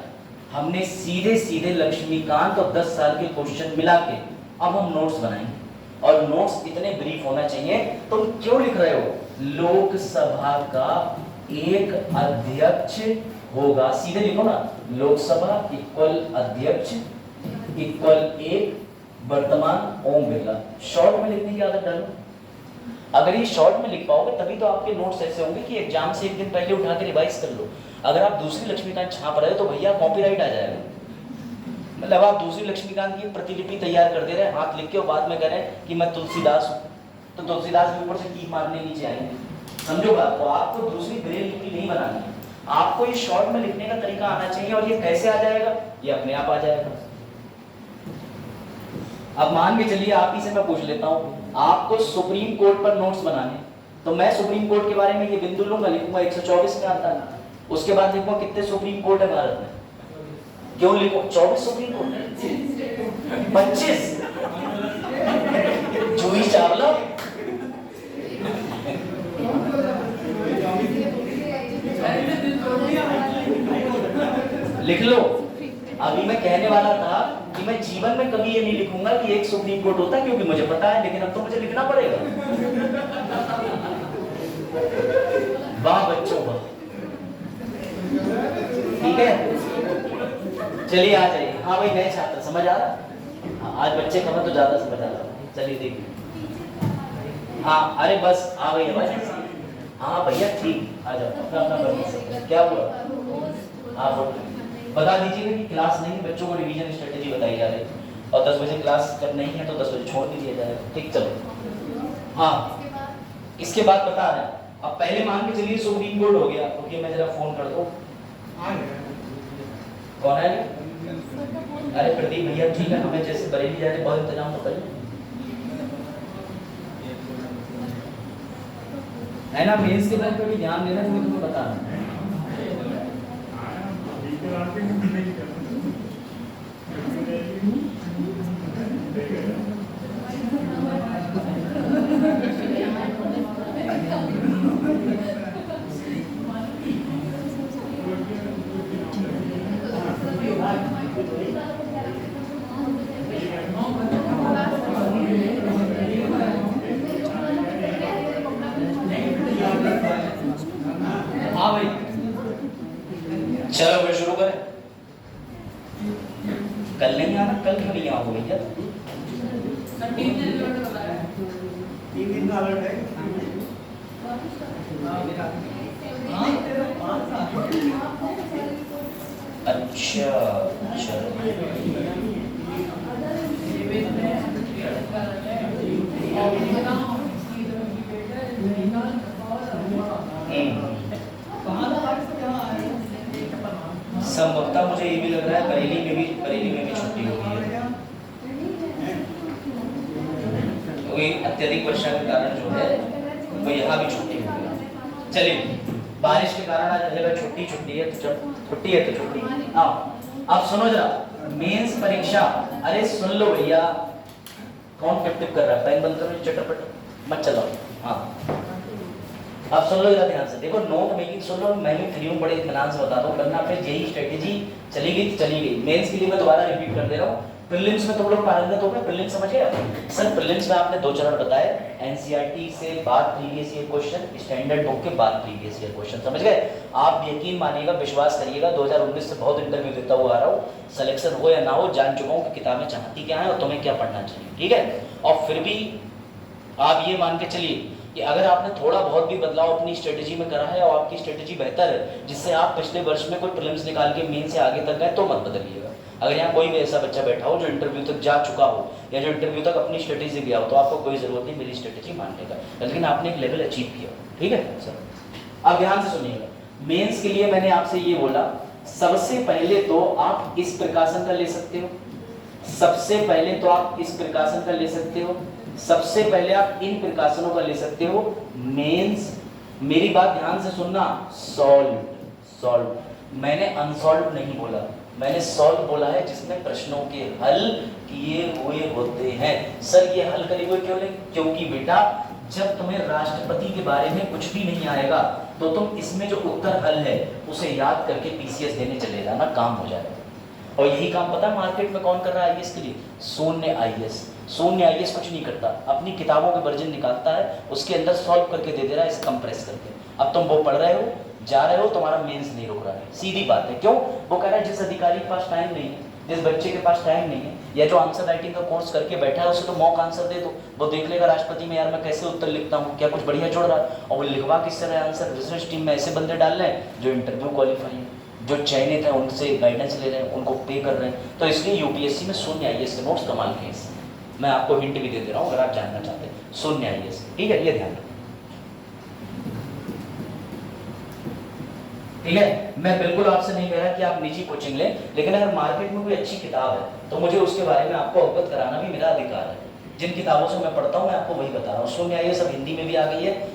हमने सीधे लक्ष्मीकांत और 10 साल के क्वेश्चन मिला के अब हम नोट्स बनाएंगे। और नोट्स इतने ब्रीफ होना चाहिए। तुम क्यों लिख रहे हो? लोकसभा का एक अध्यक्ष होगा, सीधे लिखो ना, लोकसभा इक्वल अध्यक्ष इक्वल एक वर्तमान ओम बिरला। शॉर्ट में लिखने की आदत डालो। अगर ये शॉर्ट में लिख पाओगे तभी तो आपके नोट्स ऐसे होंगे कि एग्जाम से एक दिन पहले उठा के रिवाइज कर लो। अगर आप दूसरी लक्ष्मीकांत छाप रहे हो तो भैया कॉपीराइट आ जाएगा। मतलब आप दूसरी लक्ष्मीकांत की प्रतिलिपि तैयार कर दे रहे हैं हाथ लिख के और बाद में कह रहे हैं कि मैं तुलसीदास हूँ, तो तुलसीदास के ऊपर से टीक मारने नीचे आएंगे। समझो बात, तो आपको दूसरी ब्रेल लिपि नहीं बनानी है, आपको ये शॉर्ट में लिखने का तरीका आना चाहिए। और ये कैसे आ जाएगा? ये अपने आप आ जाएगा। अब मान के चलिए आप ही से मैं पूछ लेता हूं, आपको सुप्रीम कोर्ट पर नोट्स बनाने, तो मैं सुप्रीम कोर्ट के बारे में ये बिंदु लूंगा, लिखूंगा 124 में आता है, उसके बाद लिखूंगा कितने सुप्रीम कोर्ट है भारत में, क्यों लिखो 24 सुप्रीम कोर्ट है, 25 जूही चावला लिख लो। अभी मैं कहने वाला था कि मैं जीवन में कभी ये नहीं लिखूंगा कि एक सुप्रीम कोर्ट होता है, क्योंकि मुझे पता है, लेकिन अब तो मुझे लिखना पड़ेगा। वाह बच्चों वाह, ठीक है, चलिए आ जाइए। हाँ भाई नए छात्र समझ आ रहा, हाँ, आज बच्चे कम है तो ज्यादा समझ आ रहा, चलिए देखिए। हाँ अरे बस आ गई आवाज, हाँ भैया ठीक, आ जाओ अपना अपना कर। क्या हुआ, हाँ बता दीजिएगा कि क्लास नहीं, बच्चों को रिवीजन स्ट्रेटेजी बताई जा रही है, और 10 बजे क्लास जब नहीं है तो 10 बजे छोड़ भी दिया जाएगा, ठीक। चलो हाँ इसके बाद बता रहे हैं। अब पहले मान के चलिए सुप्रीम कोर्ट हो गया, ओके मैं जरा फोन कर दूं। कौन है? अरे प्रदीप भैया ठीक है, हमें जैसे बरेली जाने बहुत इंतजाम तो करिए, है ना। मेंस के बारे में भी ध्यान देना, मैं तुम्हें बता रहा हूँ। हाँ भाई चलो फिर शुरू करें। कल नहीं आना, कल क्यों नहीं आओगे भैया? 3 दिन का अलर्ट है। अच्छा चलो संभवतः मुझे ये भी लग रहा है बरेली में भी छुट्टी होगी है, क्योंकि अत्यधिक वर्षा के कारण जो है वो यहाँ भी छुट्टी होगी। चलिए बारिश के कारण आज जगह छुट्टी है तो छुट्टी है तो छुट्टी। हाँ अब सुनो जरा, मेंस परीक्षा, अरे सुन लो भैया, कौन टिप टिप कर रहा है, पेन बंद करो, चटपट मत चलाओ। हाँ अब सुन लो जरा ध्यान से, देखो नोट मेकिंग सुन लो, मैं भी फ्री हूँ, बड़े इत्मीनान से बताता हूँ, वरना फिर यही स्ट्रेटेजी चली गई तो चली गई। मेंस के लिए मैं दोबारा रिपीट कर दे रहा हूँ, प्रीलिम्स में तुम लोग पारंगत हो गए, प्रीलिम्स समझ गए सर। प्रीलिम्स में आपने 2 चरण बताए, एनसीईआरटी से बाद previous year question, standard book के बाद प्रीवियस ईयर क्वेश्चन, समझ गए। आप यकीन मानिएगा, विश्वास करिएगा, 2019 से बहुत इंटरव्यू देता हुआ आ रहा हूँ, सिलेक्शन हो या ना हो जान चुका हूँ कि किताबें चाहती क्या है और तुम्हें क्या पढ़ना चाहिए, ठीक है। और फिर भी आप ये मान के चलिए कि अगर आपने थोड़ा बहुत भी बदलाव अपनी स्ट्रेटेजी में करा है और आपकी स्ट्रेटेजी बेहतर है, जिससे आप पिछले वर्ष में कोई प्रीलिम्स निकाल के मेन से आगे तक गए, तो मत बदलिएगा। अगर यहाँ कोई भी ऐसा बच्चा बैठा हो जो इंटरव्यू तक जा चुका हो या जो इंटरव्यू तक अपनी स्ट्रेटेजी गया हो, तो आपको कोई जरूरत नहीं मेरी स्ट्रेटेजी मानने का, लेकिन आपने एक लेवल अचीव किया, ठीक है सर। अब ध्यान से सुनिएगा, मेंस के लिए मैंने आपसे ये बोला, सबसे पहले तो आप इस प्रकाशन का ले सकते हो, सबसे पहले तो आप इस प्रकाशन का ले सकते हो, सबसे पहले आप इन प्रकाशनों का ले सकते हो। मेंस, मेरी बात ध्यान से सुनना, सॉल्व, मैंने अनसॉल्व नहीं बोला, मैंने सॉल्व बोला है, जिसमें प्रश्नों के हल किए हुए होते हैं। सर ये हल करे हुए क्यों नहीं? क्योंकि बेटा जब तुम्हें राष्ट्रपति के बारे में कुछ भी नहीं आएगा तो तुम इसमें जो उत्तर हल है उसे याद करके पीसीएस देने चले जाना, काम हो जाएगा। और यही काम पता है मार्केट में कौन कर रहा है आईएएस के लिए? शून्य आईएएस कुछ नहीं करता, अपनी किताबों के वर्जन निकालता है, उसके अंदर सॉल्व करके दे दे रहा है, इसे कंप्रेस करके। अब तुम वो पढ़ रहे हो, जा रहे हो, तुम्हारा मेंस नहीं रुक रहा है, सीधी बात है। क्यों? वो कह रहा है जिस अधिकारी के पास टाइम नहीं है, जिस बच्चे के पास टाइम नहीं है, या जो आंसर राइटिंग का कोर्स करके बैठा है, उसे तो मॉक आंसर दे दो, वो देख लेगा राष्ट्रपति में यार मैं कैसे उत्तर लिखता हूँ, क्या कुछ बढ़िया जोड़ रहा है, और वो लिखवा किस तरह आंसर। रिसर्च टीम में ऐसे बंदे डाल रहे हैं जो इंटरव्यू क्वालिफाई है, जो चयनित है, उनसे गाइडेंस ले रहे हैं, उनको पे कर रहे हैं। तो इसलिए यूपीएससी में शून्य आईएएस के नोट्स कमाल के हैं। मैं आपको हिंट भी दे रहा हूँ अगर आप जानना चाहते हैं, शून्य आईएएस, ठीक है, ये ध्यान रखिए, ठीक है। मैं बिल्कुल आपसे नहीं कह रहा कि आप निजी कोचिंग लें, लेकिन अगर मार्केट में कोई अच्छी किताब है तो मुझे उसके बारे में आपको अवगत कराना भी मेरा अधिकार है। जिन किताबों से मैं पढ़ता हूँ मैं आपको वही बता रहा हूँ। शून्य आईएएस अब हिंदी में भी आ गई है,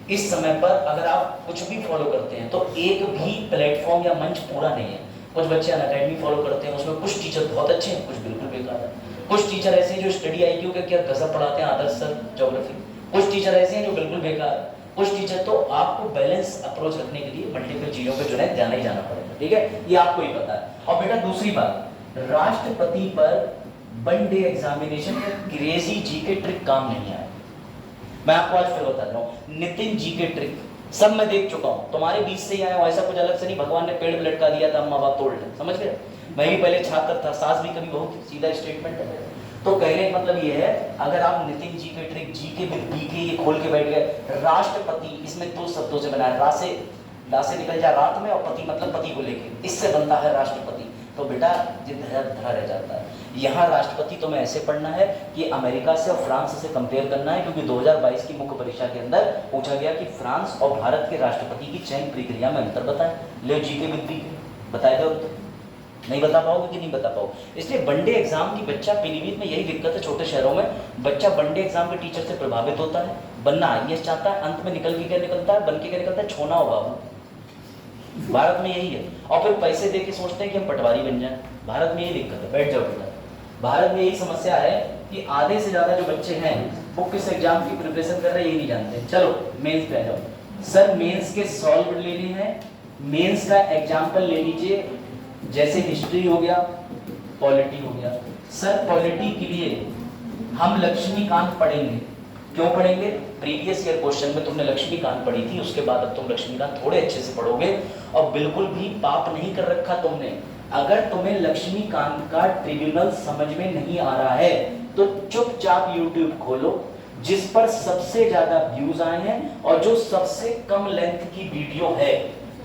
इस समय पर अगर आप कुछ भी फॉलो करते हैं तो एक भी प्लेटफॉर्म या मंच पूरा नहीं है। कुछ बच्चे अनअकैडमी फॉलो करते हैं, उसमें कुछ टीचर बहुत अच्छे हैं, कुछ बिल्कुल बेकार है। कुछ टीचर ऐसे हैं जो स्टडी IQ के क्या गजब पढ़ाते हैं, आदर्श सर ज्योग्राफी। कुछ टीचर ऐसे हैं जो बिल्कुल बेकार है। कुछ टीचर तो आपको बैलेंस अप्रोच रखने के लिए मल्टीपल चीजों पे जो है जाना ही जाना पड़ेगा, ठीक है, ये आपको ही पता है। और बेटा दूसरी बात, राष्ट्रपति पर वन डे एग्जामिनेशन में क्रेजी जीके ट्रिक काम नहीं आया। मैं आपको आज फिर बता रहा हूँ, नितिन जीके ट्रिक सब मैं देख चुका हूँ, तुम्हारे बीच से ही आया हूँ, ऐसा कुछ अलग से नहीं। भगवान ने पेड़ पे लटका दिया था, माँ बाप तोड़ ले, समझ गए। मैं भी पहले छात्र था, सास भी कभी बहू, सीधा स्टेटमेंट है। तो कहने का मतलब ये है, अगर आप नितिन जी के ट्रिक जीके विद बीके ये खोल के बैठ गए, राष्ट्रपति इसमें 2 शब्दों से बना है, रा से निकल जाए रात में, और पति मतलब पति को लेके, इससे बनता है राष्ट्रपति। तो बेटा ये धरा रह जाता है। यहाँ राष्ट्रपति तुम्हें ऐसे पढ़ना है कि अमेरिका से और फ्रांस से कंपेयर करना है, क्योंकि 2022 की मुख्य परीक्षा के अंदर पूछा गया कि फ्रांस और भारत के राष्ट्रपति की चयन प्रक्रिया में अंतर बताएं। ले जीके विद बीके बताए दो, नहीं बता पाओगे कि नहीं बता पाओगे। इसलिए वनडे एग्जाम की बच्चा पीलीभीत में यही दिक्कत है, छोटे शहरों में बच्चा वनडे एग्जाम के टीचर से प्रभावित होता है, बनना IAS चाहता है, अंत में निकल के क्या निकलता है, बन के क्या निकलता है, छोना हो बाबू। भारत में यही है। और फिर पैसे दे के सोचते हैं कि हम पटवारी बन जाएं। भारत में यही दिक्कत है, बैठ जाओ बेटा। भारत में यही समस्या है कि आधे से ज्यादा जो बच्चे हैं वो किस एग्जाम की प्रिपरेशन कर रहे हैं यही नहीं जानते। चलो मेंस पे आ जाओ सर, मेंस के सॉल्व लेने हैं। मेंस का एग्जाम्पल ले लीजिए, जैसे हिस्ट्री हो गया, पॉलिटी हो गया। सर पॉलिटी के लिए हम लक्ष्मीकांत पढ़ेंगे, क्यों पढ़ेंगे? प्रीवियस ईयर क्वेश्चन में तुमने लक्ष्मीकांत पढ़ी थी, उसके बाद अब तुम लक्ष्मीकांत थोड़े अच्छे से पढ़ोगे। और बिल्कुल भी पाप नहीं कर रखा तुमने। अगर तुम्हें लक्ष्मीकांत का ट्रिब्यूनल समझ में नहीं आ रहा है तो चुपचाप YouTube खोलो, जिस पर सबसे ज्यादा व्यूज आए हैं और जो सबसे कम लेंथ की वीडियो है,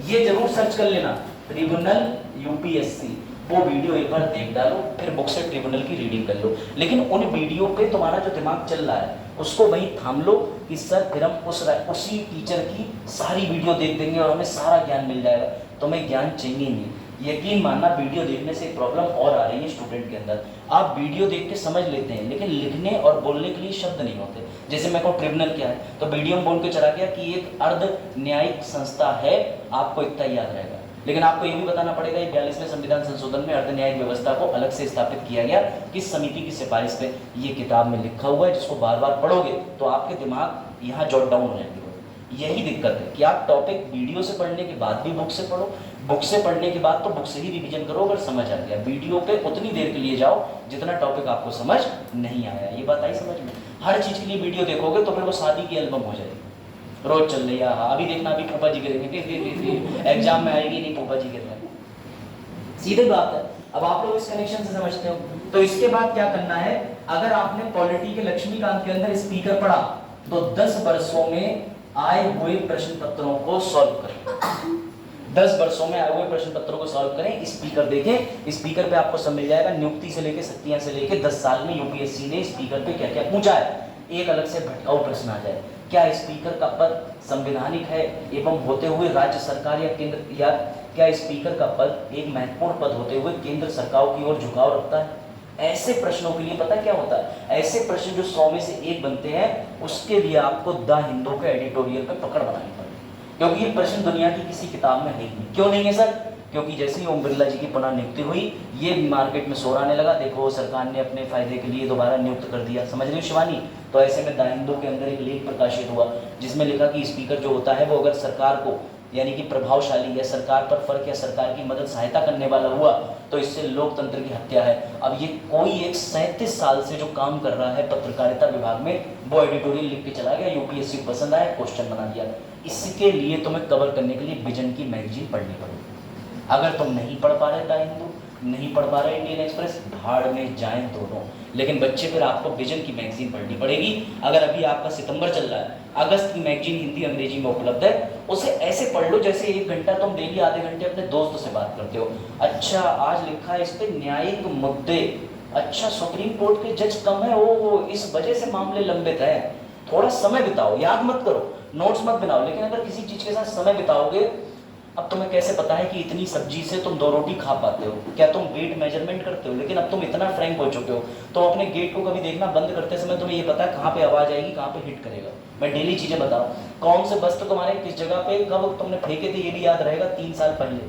ये जरूर सर्च कर लेना, ट्रिब्यूनल UPSC। वो वीडियो एक बार देख डालो, फिर बुक से ट्रिब्यूनल की रीडिंग कर लो। लेकिन उन वीडियो पे तुम्हारा जो दिमाग चल रहा है उसको वहीं थाम लो कि सर फिर हम उसी टीचर की सारी वीडियो देख देंगे और हमें सारा ज्ञान मिल जाएगा। तुम्हें ज्ञान चाहिए नहीं। यकीन मानना, वीडियो देखने से एक प्रॉब्लम और आ रही है स्टूडेंट के अंदर। आप वीडियो देख के समझ लेते हैं, लेकिन लिखने और बोलने के लिए शब्द नहीं होते। जैसे मैं कहूँ ट्रिब्यूनल क्या है, तो वीडियो में बोल के चला गया कि एक अर्ध न्यायिक संस्था है, आपको इतना याद रहेगा। लेकिन आपको ये भी बताना पड़ेगा, 42वें संविधान संशोधन में अर्ध न्यायिक व्यवस्था को अलग से स्थापित किया गया, किस समिति की सिफारिश पे, ये किताब में लिखा हुआ है, जिसको बार बार पढ़ोगे तो आपके दिमाग यहाँ जॉट डाउन हो जाएंगे। यही दिक्कत है कि आप टॉपिक वीडियो से पढ़ने के बाद भी बुक से पढ़ो, बुक से पढ़ने के बाद तो बुक से ही रिवीजन करो अगर समझ आ गया। वीडियो पे उतनी देर के लिए जाओ जितना टॉपिक आपको समझ नहीं आया। ये बात आई समझ में? हर चीज के लिए वीडियो देखोगे तो फिर वो शादी की एल्बम हो जाएगी, रोज चल रही है। अभी देखना, अभी फूफा जी गिरेंगे, एग्जाम में आएगी नहीं, फूफा जी गिर रहे हैं, सीधी बात है। अब आप लोग इस कनेक्शन से समझते हो। तो इसके बाद क्या करना है, अगर आपने पॉलिटी के लक्ष्मीकांत के अंदर स्पीकर पढ़ा तो 10 वर्षों में आए हुए प्रश्न पत्रों को सॉल्व करें। 10 वर्षों में आए हुए प्रश्न पत्रों को सॉल्व करें, स्पीकर देखें, स्पीकर पे आपको सब मिल जाएगा। नियुक्ति से लेकर शक्तियां से लेकर 10 साल में UPSC ने स्पीकर पे क्या क्या पूछा है, एक अलग से भटकाऊ प्रश्न आ जाए। क्या स्पीकर का पद संवैधानिक है एवं होते हुए राज्य सरकार या केंद्र, या क्या स्पीकर का पद एक महत्वपूर्ण पद होते हुए केंद्र सरकार की ओर झुकाव रखता है? ऐसे प्रश्नों के लिए पता क्या होता है, ऐसे प्रश्न जो 100 में से 1 बनते हैं, उसके लिए आपको द हिंदू के एडिटोरियल पे पकड़ बनानी पड़ेगी, क्योंकि ये प्रश्न दुनिया की किसी किताब में है नहीं। क्यों नहीं है सर? क्योंकि जैसे ही ओम बिरला जी की पुनः नियुक्ति हुई, ये मार्केट में शोर आने लगा, देखो सरकार ने अपने फायदे के लिए दोबारा नियुक्त कर दिया। समझ रही हो शिवानी? तो ऐसे में द हिंदू के अंदर एक लेख प्रकाशित हुआ जिसमें लिखा कि स्पीकर जो होता है वो अगर सरकार को, यानी कि प्रभावशाली या सरकार पर फर्क या सरकार की मदद सहायता करने वाला हुआ तो इससे लोकतंत्र की हत्या है। अब ये कोई एक 37 साल से जो काम कर रहा है पत्रकारिता विभाग में, वो एडिटोरियल लिख के चला गया, UPSC को पसंद आया, क्वेश्चन बना दिया। इसके लिए तुम्हें कवर करने के लिए विजन की मैगजीन पढ़नी पड़ेगी। अगर तुम नहीं पढ़ पा रहे द हिंदू, नहीं पढ़ पा रहे इंडियन एक्सप्रेस, भाड़ में जाएं दोनों। लेकिन बच्चे फिर आपको विजन की मैगजीन पढ़नी पड़ेगी। अगर अभी आपका सितंबर चल रहा है, अगस्त की मैगजीन हिंदी अंग्रेजी में उपलब्ध है, उसे ऐसे पढ़ लो जैसे 1 घंटा तुम डेली आधे घंटे अपने दोस्तों से बात करते हो। अच्छा आज लिखा है इस पे न्यायिक मुद्दे, अच्छा सुप्रीम कोर्ट के जज कम है, ओ इस वजह से मामले लंबित है। थोड़ा समय बिताओ, याद मत करो, नोट्स मत बनाओ, लेकिन अगर किसी चीज के साथ समय बिताओगे अब तुम्हें कैसे पता है कि इतनी सब्जी से तुम 2 रोटी खा पाते हो? क्या तुम वेट मेजरमेंट करते हो? लेकिन अब तुम इतना फ्रैंक हो चुके हो, तो अपने गेट को कभी देखना बंद करते समय तुम्हें ये पता है कहाँ पे आवाज आएगी, कहाँ पे हिट करेगा। मैं डेली चीजें बता रहा हूँ, कौन से वस्त्र तुम्हारे किस जगह पे कब तुमने फेंके थे ये भी याद रहेगा 3 साल पहले,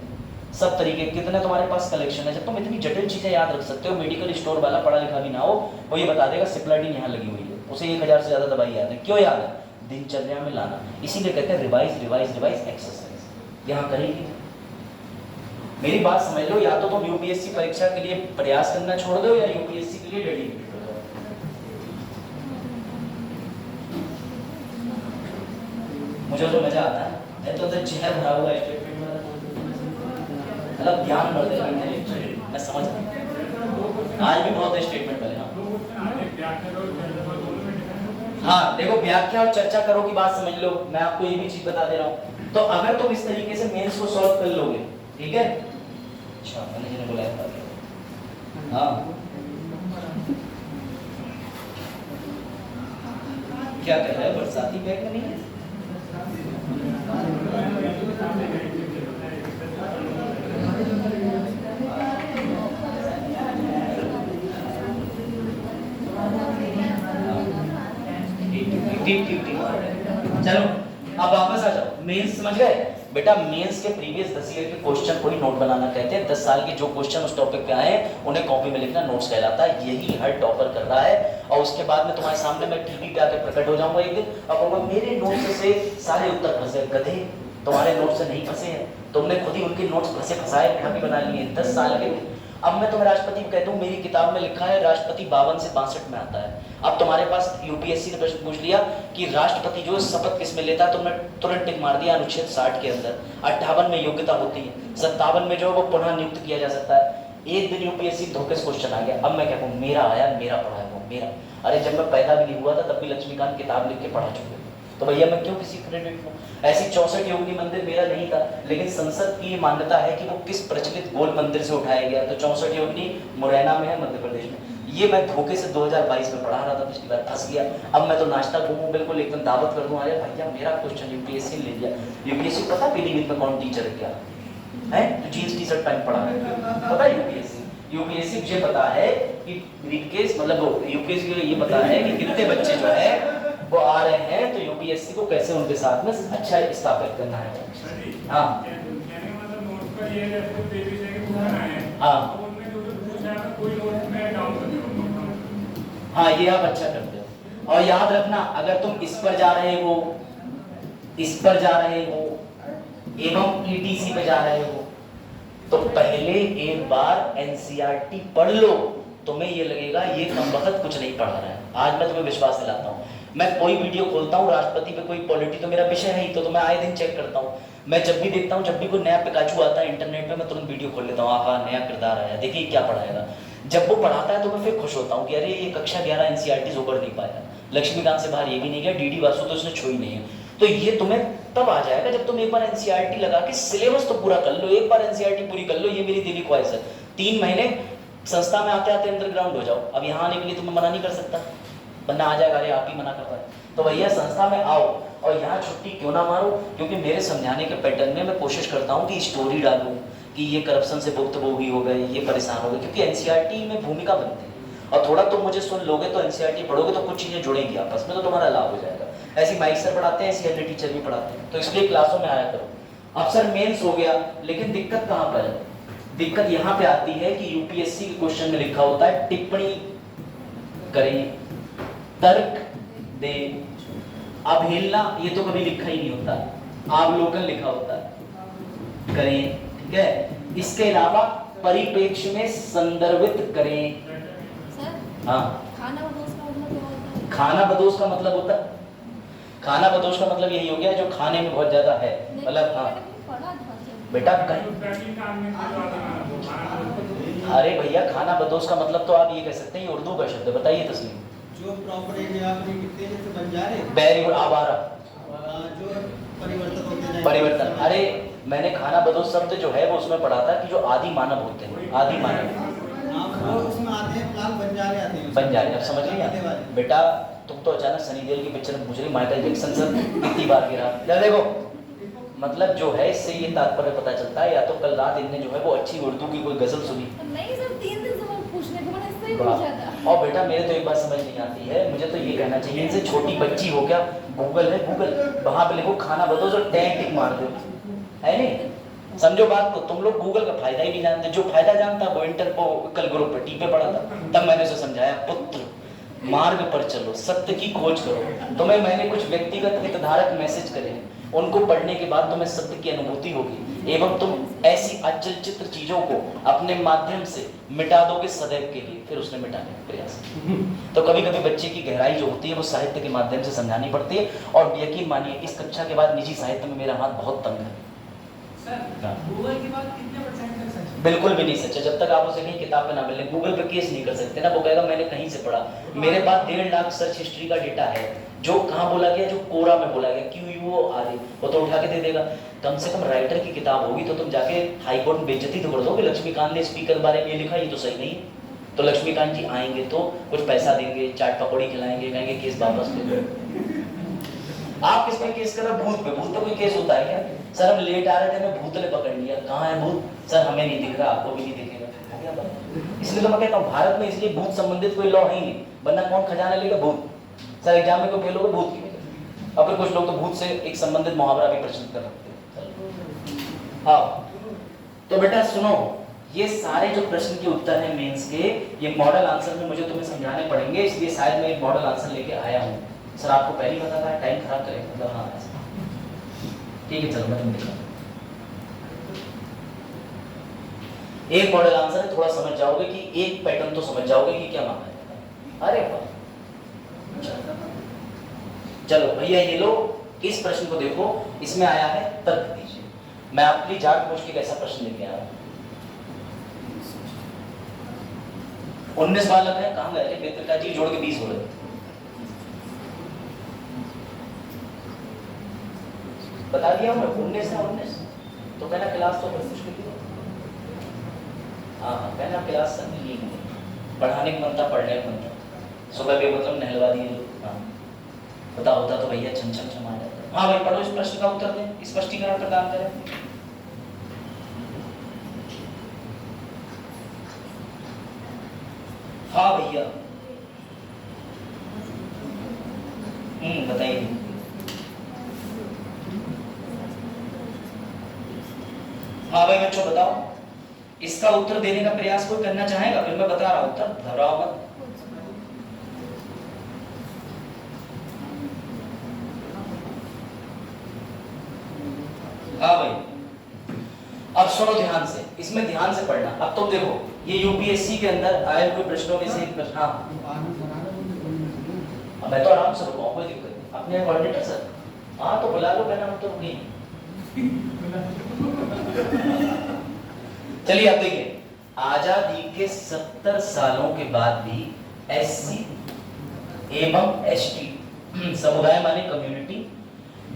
सब तरीके कितने तुम्हारे पास कलेक्शन है। जब तुम इतनी जटिल चीजें याद रख सकते हो, मेडिकल स्टोर वाला पढ़ा लिखा भी ना हो वो ये बता देगा सिप्लाडिन यहाँ लगी हुई है, उसे 1000 से ज्यादा दवाई याद है। क्यों याद है? दिनचर्या में लाना। इसीलिए कहते हैं रिवाइज रिवाइज रिवाइज एक्सरसाइज यहाँ करेगी। मेरी बात समझ लो, या तो तुम यूपीएससी परीक्षा के लिए प्रयास करना छोड़ दो या यूपीएससी के लिए डेडिकेटेड हो जाओ। मुझे तो मजा आता है, मैं तो अंदर चेहरा भरा हुआ स्टेटमेंट मतलब ज्ञान बढ़ गया, मैं समझ आज भी बहुत स्टेटमेंट बने। हाँ देखो, व्याख्या और चर्चा करो की बात समझ लो, मैं आपको ये भी चीज बता दे रहा हूँ। तो अगर तुम इस तरीके से मेंस को सॉल्व कर लोगे, ठीक है। अच्छा मैंने जिन्हें बुलाया था, हाँ क्या कह रहा है, बरसाती बैग में नहीं है? ठीक चलो अब वापस आ जाओ, मेंस समझ गए बेटा। मेंस के प्रीवियस 10 ईयर के क्वेश्चन को ही नोट बनाना कहते हैं। 10 साल के जो क्वेश्चन उस टॉपिक पे आए उन्हें कॉपी में लिखना नोट्स कहलाता है। यही हर टॉपर कर रहा है। और उसके बाद में तुम्हारे सामने मैं टीवी पे आकर प्रकट हो जाऊंगा एक दिन, अब कहूंगा मेरे नोट्स से सारे उत्तर फंसे। गधे, तुम्हारे नोट्स से नहीं फंसे हैं, तुमने खुद ही उनके नोट्स फंसाए कॉपी बना लिए 10 साल के। अब मैं तुम्हें राष्ट्रपति कहता हूँ, मेरी किताब में लिखा है राष्ट्रपति 52 से 62 में आता है। अब तुम्हारे पास यूपीएससी ने प्रश्न पूछ लिया कि राष्ट्रपति जो शपथ किस में लेता है, तुमने तुरंत टिक मार दिया अनुच्छेद 60 के अंदर। 58 में योग्यता होती है, 57 में जो है वो पुनः नियुक्त किया जा सकता है। एक दिन यूपीएससी धोखे से क्वेश्चन आ गया। अब मैं क्या कहूँ, मेरा आया, मेरा पढ़ा है वो मेरा। अरे जब मैं पैदा भी नहीं हुआ था तब भी लक्ष्मीकांत किताब लिख के पढ़ा चुके थे, तो भैया मैं क्यों किसी क्रेडिट लूं? ऐसी 64 योगी मंदिर मेरा नहीं था, लेकिन संसद की मान्यता है कि वो किस प्रचलित गोल मंदिर से उठाया गया। तो 64 योगी मुरैना में है, मध्य प्रदेश में। ये मैं धोखे से 2022 में पढ़ा रहा था, पिछली बार फंस गया। अब मैं तो नाश्ता घूमूं बिल्कुल एकदम दावत कर दूं, अरे भैया मेरा क्वेश्चन यूपीएससी ले लिया। यूपीएससी पता पीलीभीत में कौन टीचर है क्या है? जीन्स टी शर्ट पहन पढ़ा है, पता है यूपीएससी मुझे पता है कि ब्रीफकेस मतलब यूपीएससी को ये पता है कि कितने बच्चे जो है वो आ रहे हैं, तो यूपीएससी को कैसे उनके साथ में अच्छा स्थापित करना है। हाँ हाँ ये आप अच्छा करते हो। और याद रखना, अगर तुम इस पर जा रहे हो, इस पर जा रहे हो एवं ईटीसी पे जा रहे हो, तो पहले एक बार एनसीईआरटी पढ़ लो। तुम्हें ये लगेगा ये कमबख्त कुछ नहीं पढ़ा रहा है। आज मैं तुम्हें विश्वास दिलाता हूँ, मैं कोई वीडियो खोलता हूँ राष्ट्रपति पे, कोई पॉलिटी तो मेरा विषय है ही, तो मैं आए दिन चेक करता हूँ। मैं जब भी देखता हूँ, जब भी कोई नया पिकाचू आता है इंटरनेट पे, मैं तुरंत वीडियो खोल लेता हूँ, आहा नया किरदार आया, देखिए क्या पढ़ाएगा। जब वो पढ़ाता है तो मैं फिर खुश होता हूँ कि अरे ये कक्षा 11 एनसीईआरटी ऊपर नहीं पाया, लक्ष्मीकांत से बाहर ये भी नहीं गया, डीडी वासु तो उसने छुई नहीं है। तो ये तुम्हें तब आ जाएगा जब तुम एक बार एनसीईआरटी लगा के सिलेबस तो पूरा कर लो, एक बार एनसीईआरटी पूरी कर लो। ये मेरी दिली ख्वाहिश है। 3 महीने संस्था में आते आते अंडरग्राउंड हो जाओ। अब यहाँ आने के लिए तुम्हें मना नहीं कर सकता, वरना आ जाएगा अरे आप ही मना कर रहा है। तो भैया संस्था में आओ और यहाँ छुट्टी क्यों ना मारो, क्योंकि मेरे समझाने के पैटर्न में मैं कोशिश करता हूँ कि स्टोरी डालूं कि ये करप्शन से भुक्तभोगी हो गए, ये परेशान हो गए, क्योंकि एनसीईआरटी में भूमिका बनती है। और थोड़ा तुम मुझे सुन लोगे तो एनसीईआरटी पढ़ोगे तो कुछ चीजें जुड़ेंगी आपस में, तो तुम्हारा लाभ हो जाएगा। ऐसी माइक सर पढ़ाते हैं, ऐसी अन्य टीचर भी पढ़ाते हैं, तो इसलिए क्लासों में आया करो। अब सर मेंस हो गया, लेकिन दिक्कत कहाँ पर है? दिक्कत यहाँ पे आती है कि यूपीएससी के क्वेश्चन में लिखा होता है टिप्पणी करें, तर्क दें। अवहेलना ये तो कभी लिखा ही नहीं होता, अवलोकन लिखा होता है, करें, ठीक है। इसके अलावा परिप्रेक्ष्य में संदर्भित करें। सर हाँ, खाना बदोश का मतलब क्या होता है? खाना बदोश का मतलब होता है, खाना बदोश का मतलब यही हो गया जो खाने में बहुत ज्यादा है, मतलब हाँ पढ़ा था सर। बेटा कहीं, अरे भैया खाना बदोश का मतलब तो आप ये कह सकते हैं, ये उर्दू का शब्द है। बताइए तस्लीम। जो प्रॉपर एरिया आपने कितने जैसे बंजारे वेरी गुड, आवारा, जो परिवर्तन होते जाए परिवर्तन। अरे मैंने खाना बदोश शब्द जो है वो उसमें पढ़ा था कि जो आदि मानव होते हैं, आदि मानव वो उसमें आते हैं, फिलहाल बंजारे आते हैं, बंजारे। अब समझ लिया बेटा, तुम तो अचानक सनी देओल की पिक्चर में पूछ रही माइकल जैक्सन सर कितनी बार गिरा। देखो मतलब जो है इससे ये तात्पर्य पता चलता है, या तो कल रात इनने जो है वो अच्छी उर्दू की कोई गजल सुनी। नहीं सर, 3 दिन से मैं पूछने को मैंने इससे ही वाह। पूछा था। और बेटा मेरे तो एक बात समझ नहीं आती है, मुझे तो ये कहना चाहिए इनसे छोटी बच्ची हो क्या, गूगल है गूगल, वहां पे लिखो खाना बताओ जो टैग टिक मार दो, है नहीं। समझो बात को, तुम लोग गूगल का फायदा ही नहीं जानते। जो फायदा जानता वो इंटर को कल ग्रुप पे टीपे पड़ा था, तब मैंने उसे समझाया पुत्र मार्ग पर चलो, सत्य की खोज करो। तुम्हें मैंने कुछ व्यक्तिगत हितधारक मैसेज करे, उनको पढ़ने के बाद तुम्हें सत्य की अनुभूति होगी एवं तुम ऐसी अचलचित्र चीजों को अपने माध्यम से मिटा दोगे सदैव के लिए। फिर उसने मिटाने का प्रयास किया। तो कभी कभी बच्चे की गहराई जो होती है वो साहित्य के माध्यम से समझानी पड़ती है। और यकीन मानिए इस कक्षा के बाद निजी साहित्य में मेरा हाथ बहुत तंग है। गूगल की बात कितने % तक सच है? बिल्कुल भी नहीं सच है। जब तक आप उसे कहीं किताब पे ना मिले, गूगल पे केस नहीं कर सकते ना। वो कहेगा मैंने कहीं से पढ़ा। मेरे पास 1.5 लाख सर्च हिस्ट्री का डेटा है, जो कहाँ बोला गया, जो कोरा में बोला गया, QUORA, वो तो उठा के दे देगा। कम से कम राइटर की किताब होगी तो तुम जाके हाई कोर्ट में बेइज्जती तो कर दोगे, लक्ष्मीकांत ने स्पीकर के बारे में ये लिखा, ये तो सही नहीं है। तो लक्ष्मीकांत जी आएंगे तो कुछ पैसा देंगे, चाट पकौड़ी खिलाएंगे, कहेंगे केस वापस ले लो। आप किस पे केस कर रहे हो? भूत पे। भूत पे कोई केस होता है क्या? सर हम लेट आ रहे थे, हमें भूत ने पकड़ लिया। कहाँ है भूत? सर हमें नहीं दिख रहा, आपको भी नहीं दिखेगा। हो गया बात। इसलिए तो मैं कहता हूँ भारत में इसलिए भूत संबंधित कोई लॉ है ही नहीं, वरना कौन खजाना लेगा? भूत। सर एग्जाम में क्यों फेल होगा? भूत की वजह। और फिर कुछ लोग तो भूत से एक संबंधित मुहावरा भी प्रचलित कर रखते हैं। हाँ तो बेटा सुनो, ये सारे जो प्रश्न के उत्तर हैं मेंस के, ये मॉडल आंसर में मुझे तुम्हें समझाने पड़ेंगे, इसलिए शायद मैं एक मॉडल आंसर लेके आया हूँ। सर आपको पहले ही पता था, टाइम खराब करें मतलब। हाँ ठीक है चलो मैं तुम्हें दिखाऊँ। एक मॉडल आंसर है, थोड़ा समझ जाओगे कि एक पैटर्न तो समझ जाओगे कि क्या मांगा है। अरे वाह, चलो भैया ये लो, इस प्रश्न को देखो, इसमें आया है तर्क दीजिए। मैं आपके लिए जाट पूछ के कैसा प्रश्न लेके आया हूं। 19 बालक है, कहां गए थे? बेतरका जी जोड़ के 20 हो गए। बता दिया मैं, 19 है 19। तो पहला क्लास तो बहुत मुश्किल थी। हाँ पहला क्लास नहीं पढ़ाने का मन था, पढ़ने का मन था। सुबह भी मतलब नहलवा दिए लोग। हाँ पता होता तो भैया छम छम छम आ जाता। हाँ भाई पढ़ो, इस प्रश्न का उत्तर दें, स्पष्टीकरण प्रदान करें। हाँ भैया बताइए। हाँ भाई बच्चों बताओ, इसका उत्तर देने का प्रयास कोई करना चाहेगा? फिर मैं बता रहा हूं उत्तर, घबराओ मत। हाँ भाई अब सुनो ध्यान से, इसमें ध्यान से पढ़ना। अब तुम देखो ये यूपीएससी के अंदर आए हुए प्रश्नों में से एक प्रश्न। हाँ मैं तो आराम से रुका, कोई दिक्कत नहीं। अपने कोऑर्डिनेटर सर, हाँ तो बुला लो, मैंने हम तो नहीं। चलिए अब देखिए, आजादी के 70 सालों के बाद भी एससी एवं एसटी समुदाय माने कम्युनिटी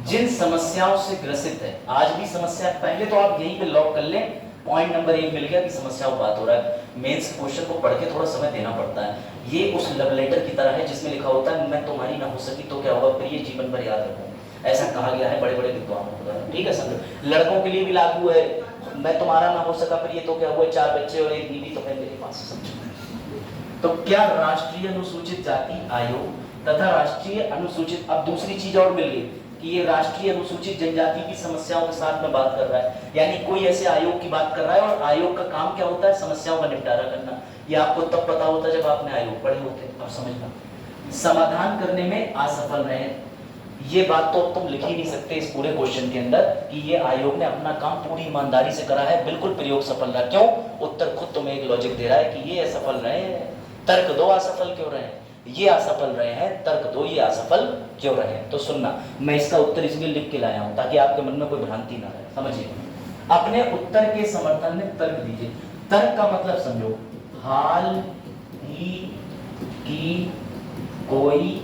जिन समस्याओं से ग्रसित है, आज भी समस्या, पहले तो आप यहीं पे लॉक कर लें, पॉइंट नंबर 1 मिल गया कि समस्या पर बात हो रहा है। मेंस क्वेश्चन को पढ़ के थोड़ा समय देना पड़ता है। ये उस लव लेटर की तरह है जिसमें लिखा होता है मैं तुम्हारी ना हो सकी तो क्या होगा, प्रिय जीवन भर याद रखूं। ऐसा कहा गया है बड़े बड़े विद्वानों द्वारा, ठीक है समझो। लड़कों के लिए भी लागू है, मैं तुम्हारा ना हो सका प्रिय तो क्या हुआ, 4 बच्चे और 1 बीवी तो है मेरे पास, समझो। तो क्या राष्ट्रीय अनुसूचित जाति आयोग तथा राष्ट्रीय अनुसूचित, अब दूसरी चीज और मिल गई कि ये राष्ट्रीय अनुसूचित जनजाति की समस्याओं के साथ में बात कर रहा है, यानी कोई ऐसे आयोग की बात कर रहा है। और आयोग का काम क्या होता है? समस्याओं का निपटारा करना। ये आपको तब पता होता है जब आपने आयोग पढ़े होते। अब समझना, समाधान करने में असफल रहे, ये बात तो तुम लिख ही नहीं सकते इस पूरे क्वेश्चन के अंदर कि ये आयोग ने अपना काम पूरी ईमानदारी से करा है, बिल्कुल प्रयोग सफल रहा। क्यों? उत्तर खुद तुम्हें एक लॉजिक दे रहा है कि ये असफल रहे, तर्क दो असफल क्यों रहे, ये असफल रहे हैं, तर्क दो ये असफल क्यों रहे। तो सुनना, मैं इसका उत्तर इसलिए लिख के लाया हूं ताकि आपके मन में कोई भ्रांति ना रहे, समझिए। अपने उत्तर के समर्थन में तर्क दीजिए। तर्क का मतलब समझो, हाल ही की कोई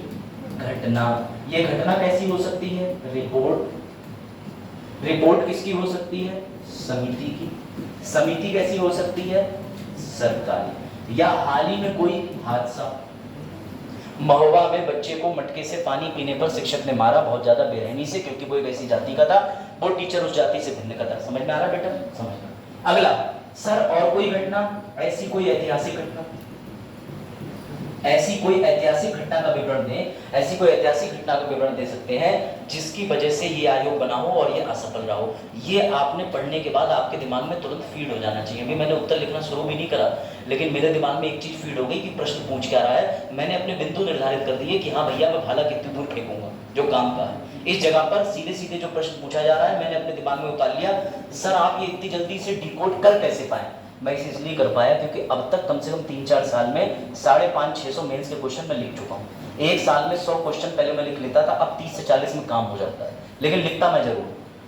घटना। ये घटना कैसी हो सकती है? रिपोर्ट। रिपोर्ट किसकी हो सकती है? समिति की। समिति कैसी हो सकती है? सरकारी। या हाल ही में कोई हादसा, महोबा में बच्चे को मटके से पानी पीने पर शिक्षक ने मारा, बहुत ज्यादा बेरहमी से, क्योंकि वो एक ऐसी जाति का था, वो टीचर उस जाति से भिन्न का था। समझ में आ रहा बेटा? समझ में। अगला, सर और कोई घटना, ऐसी कोई ऐतिहासिक घटना, ऐसी कोई ऐतिहासिक घटना का विवरण दें, ऐसी कोई ऐतिहासिक घटना का विवरण दे सकते हैं जिसकी वजह से ये आयोग बना हो और ये असफल रहा हो। ये आपने पढ़ने के बाद आपके दिमाग में तुरंत फीड हो जाना चाहिए। अभी मैंने उत्तर लिखना शुरू भी नहीं करा, लेकिन मेरे दिमाग में एक चीज फीड हो गई कि प्रश्न पूछ क्या रहा है। मैंने अपने बिंदु निर्धारित कर दिए कि हाँ भैया मैं भाला कितनी दूर फेंकूंगा, जो काम का है। इस जगह पर सीधे सीधे जो प्रश्न पूछा जा रहा है मैंने अपने दिमाग में उतार लिया। सर आप ये इतनी जल्दी से डिकोड कर कैसे पाए? मैं इसे इसलिए कर पाया क्योंकि अब तक कम से कम 3-4 साल में 550-600 मेंस के क्वेश्चन मैं लिख चुका हूँ। एक साल में 100 क्वेश्चन पहले मैं लिख लेता था, अब 30 से 40 में काम हो जाता है, लेकिन लिखता मैं जरूर।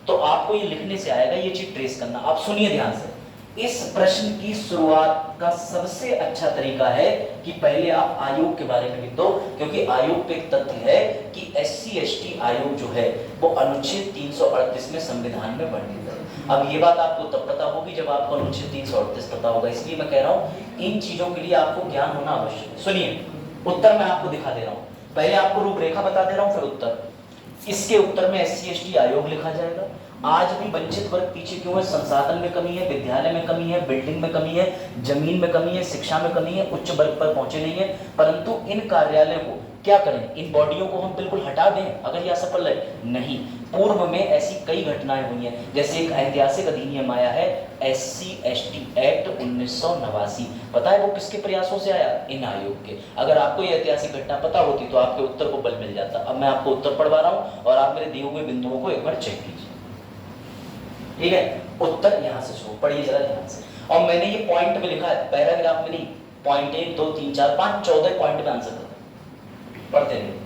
तो आपको ये लिखने से आएगा, ये चीज ट्रेस करना। आप सुनिए ध्यान से, इस प्रश्न की शुरुआत का सबसे अच्छा तरीका है कि पहले आप आयोग के बारे में लिख दो, क्योंकि आयोग पे एक तथ्य है कि SC/ST आयोग जो है वो अनुच्छेद 338 में संविधान में वर्णित है। अब ये बात आपको तब पता होगी जब आपको अनुच्छेद 338 पता होगा, इसलिए मैं कह रहा हूँ इन चीजों के लिए आपको ज्ञान होना आवश्यक है। सुनिए, उत्तर मैं आपको दिखा दे रहा हूँ, पहले आपको रूपरेखा बता दे रहा हूँ, फिर उत्तर। इसके उत्तर में SC/ST आयोग लिखा जाएगा। आज भी वंचित वर्ग पीछे क्यों है? संसाधन में कमी है, विद्यालय में कमी है, बिल्डिंग में कमी है, जमीन में कमी है, शिक्षा में कमी है, उच्च वर्ग पर पहुंचे नहीं है। परंतु इन कार्यालयों को क्या करें? इन बॉडियों को हम बिल्कुल हटा दें अगर ये असफल है? नहीं, पूर्व में ऐसी कई घटनाएं हुई हैं। जैसे एक ऐतिहासिक अधिनियम आया है SC/ST एक्ट 1989, पता है वो किसके प्रयासों से आया? इन आयोग के। अगर आपको ये ऐतिहासिक घटना पता होती तो आपके उत्तर को बल मिल जाता। अब मैं आपको उत्तर पढ़वा रहा हूँ और आप मेरे दिए हुए बिंदुओं को एक बार चेक कीजिए, ठीक है? उत्तर यहां से शुरू, पढ़िए जरा ध्यान से। और मैंने ये पॉइंट में लिखा है, पैराग्राफ में नहीं, पॉइंट 1 2 3 4 5 14 पॉइंट में आंसर करते हैं, पढ़ते रहिए।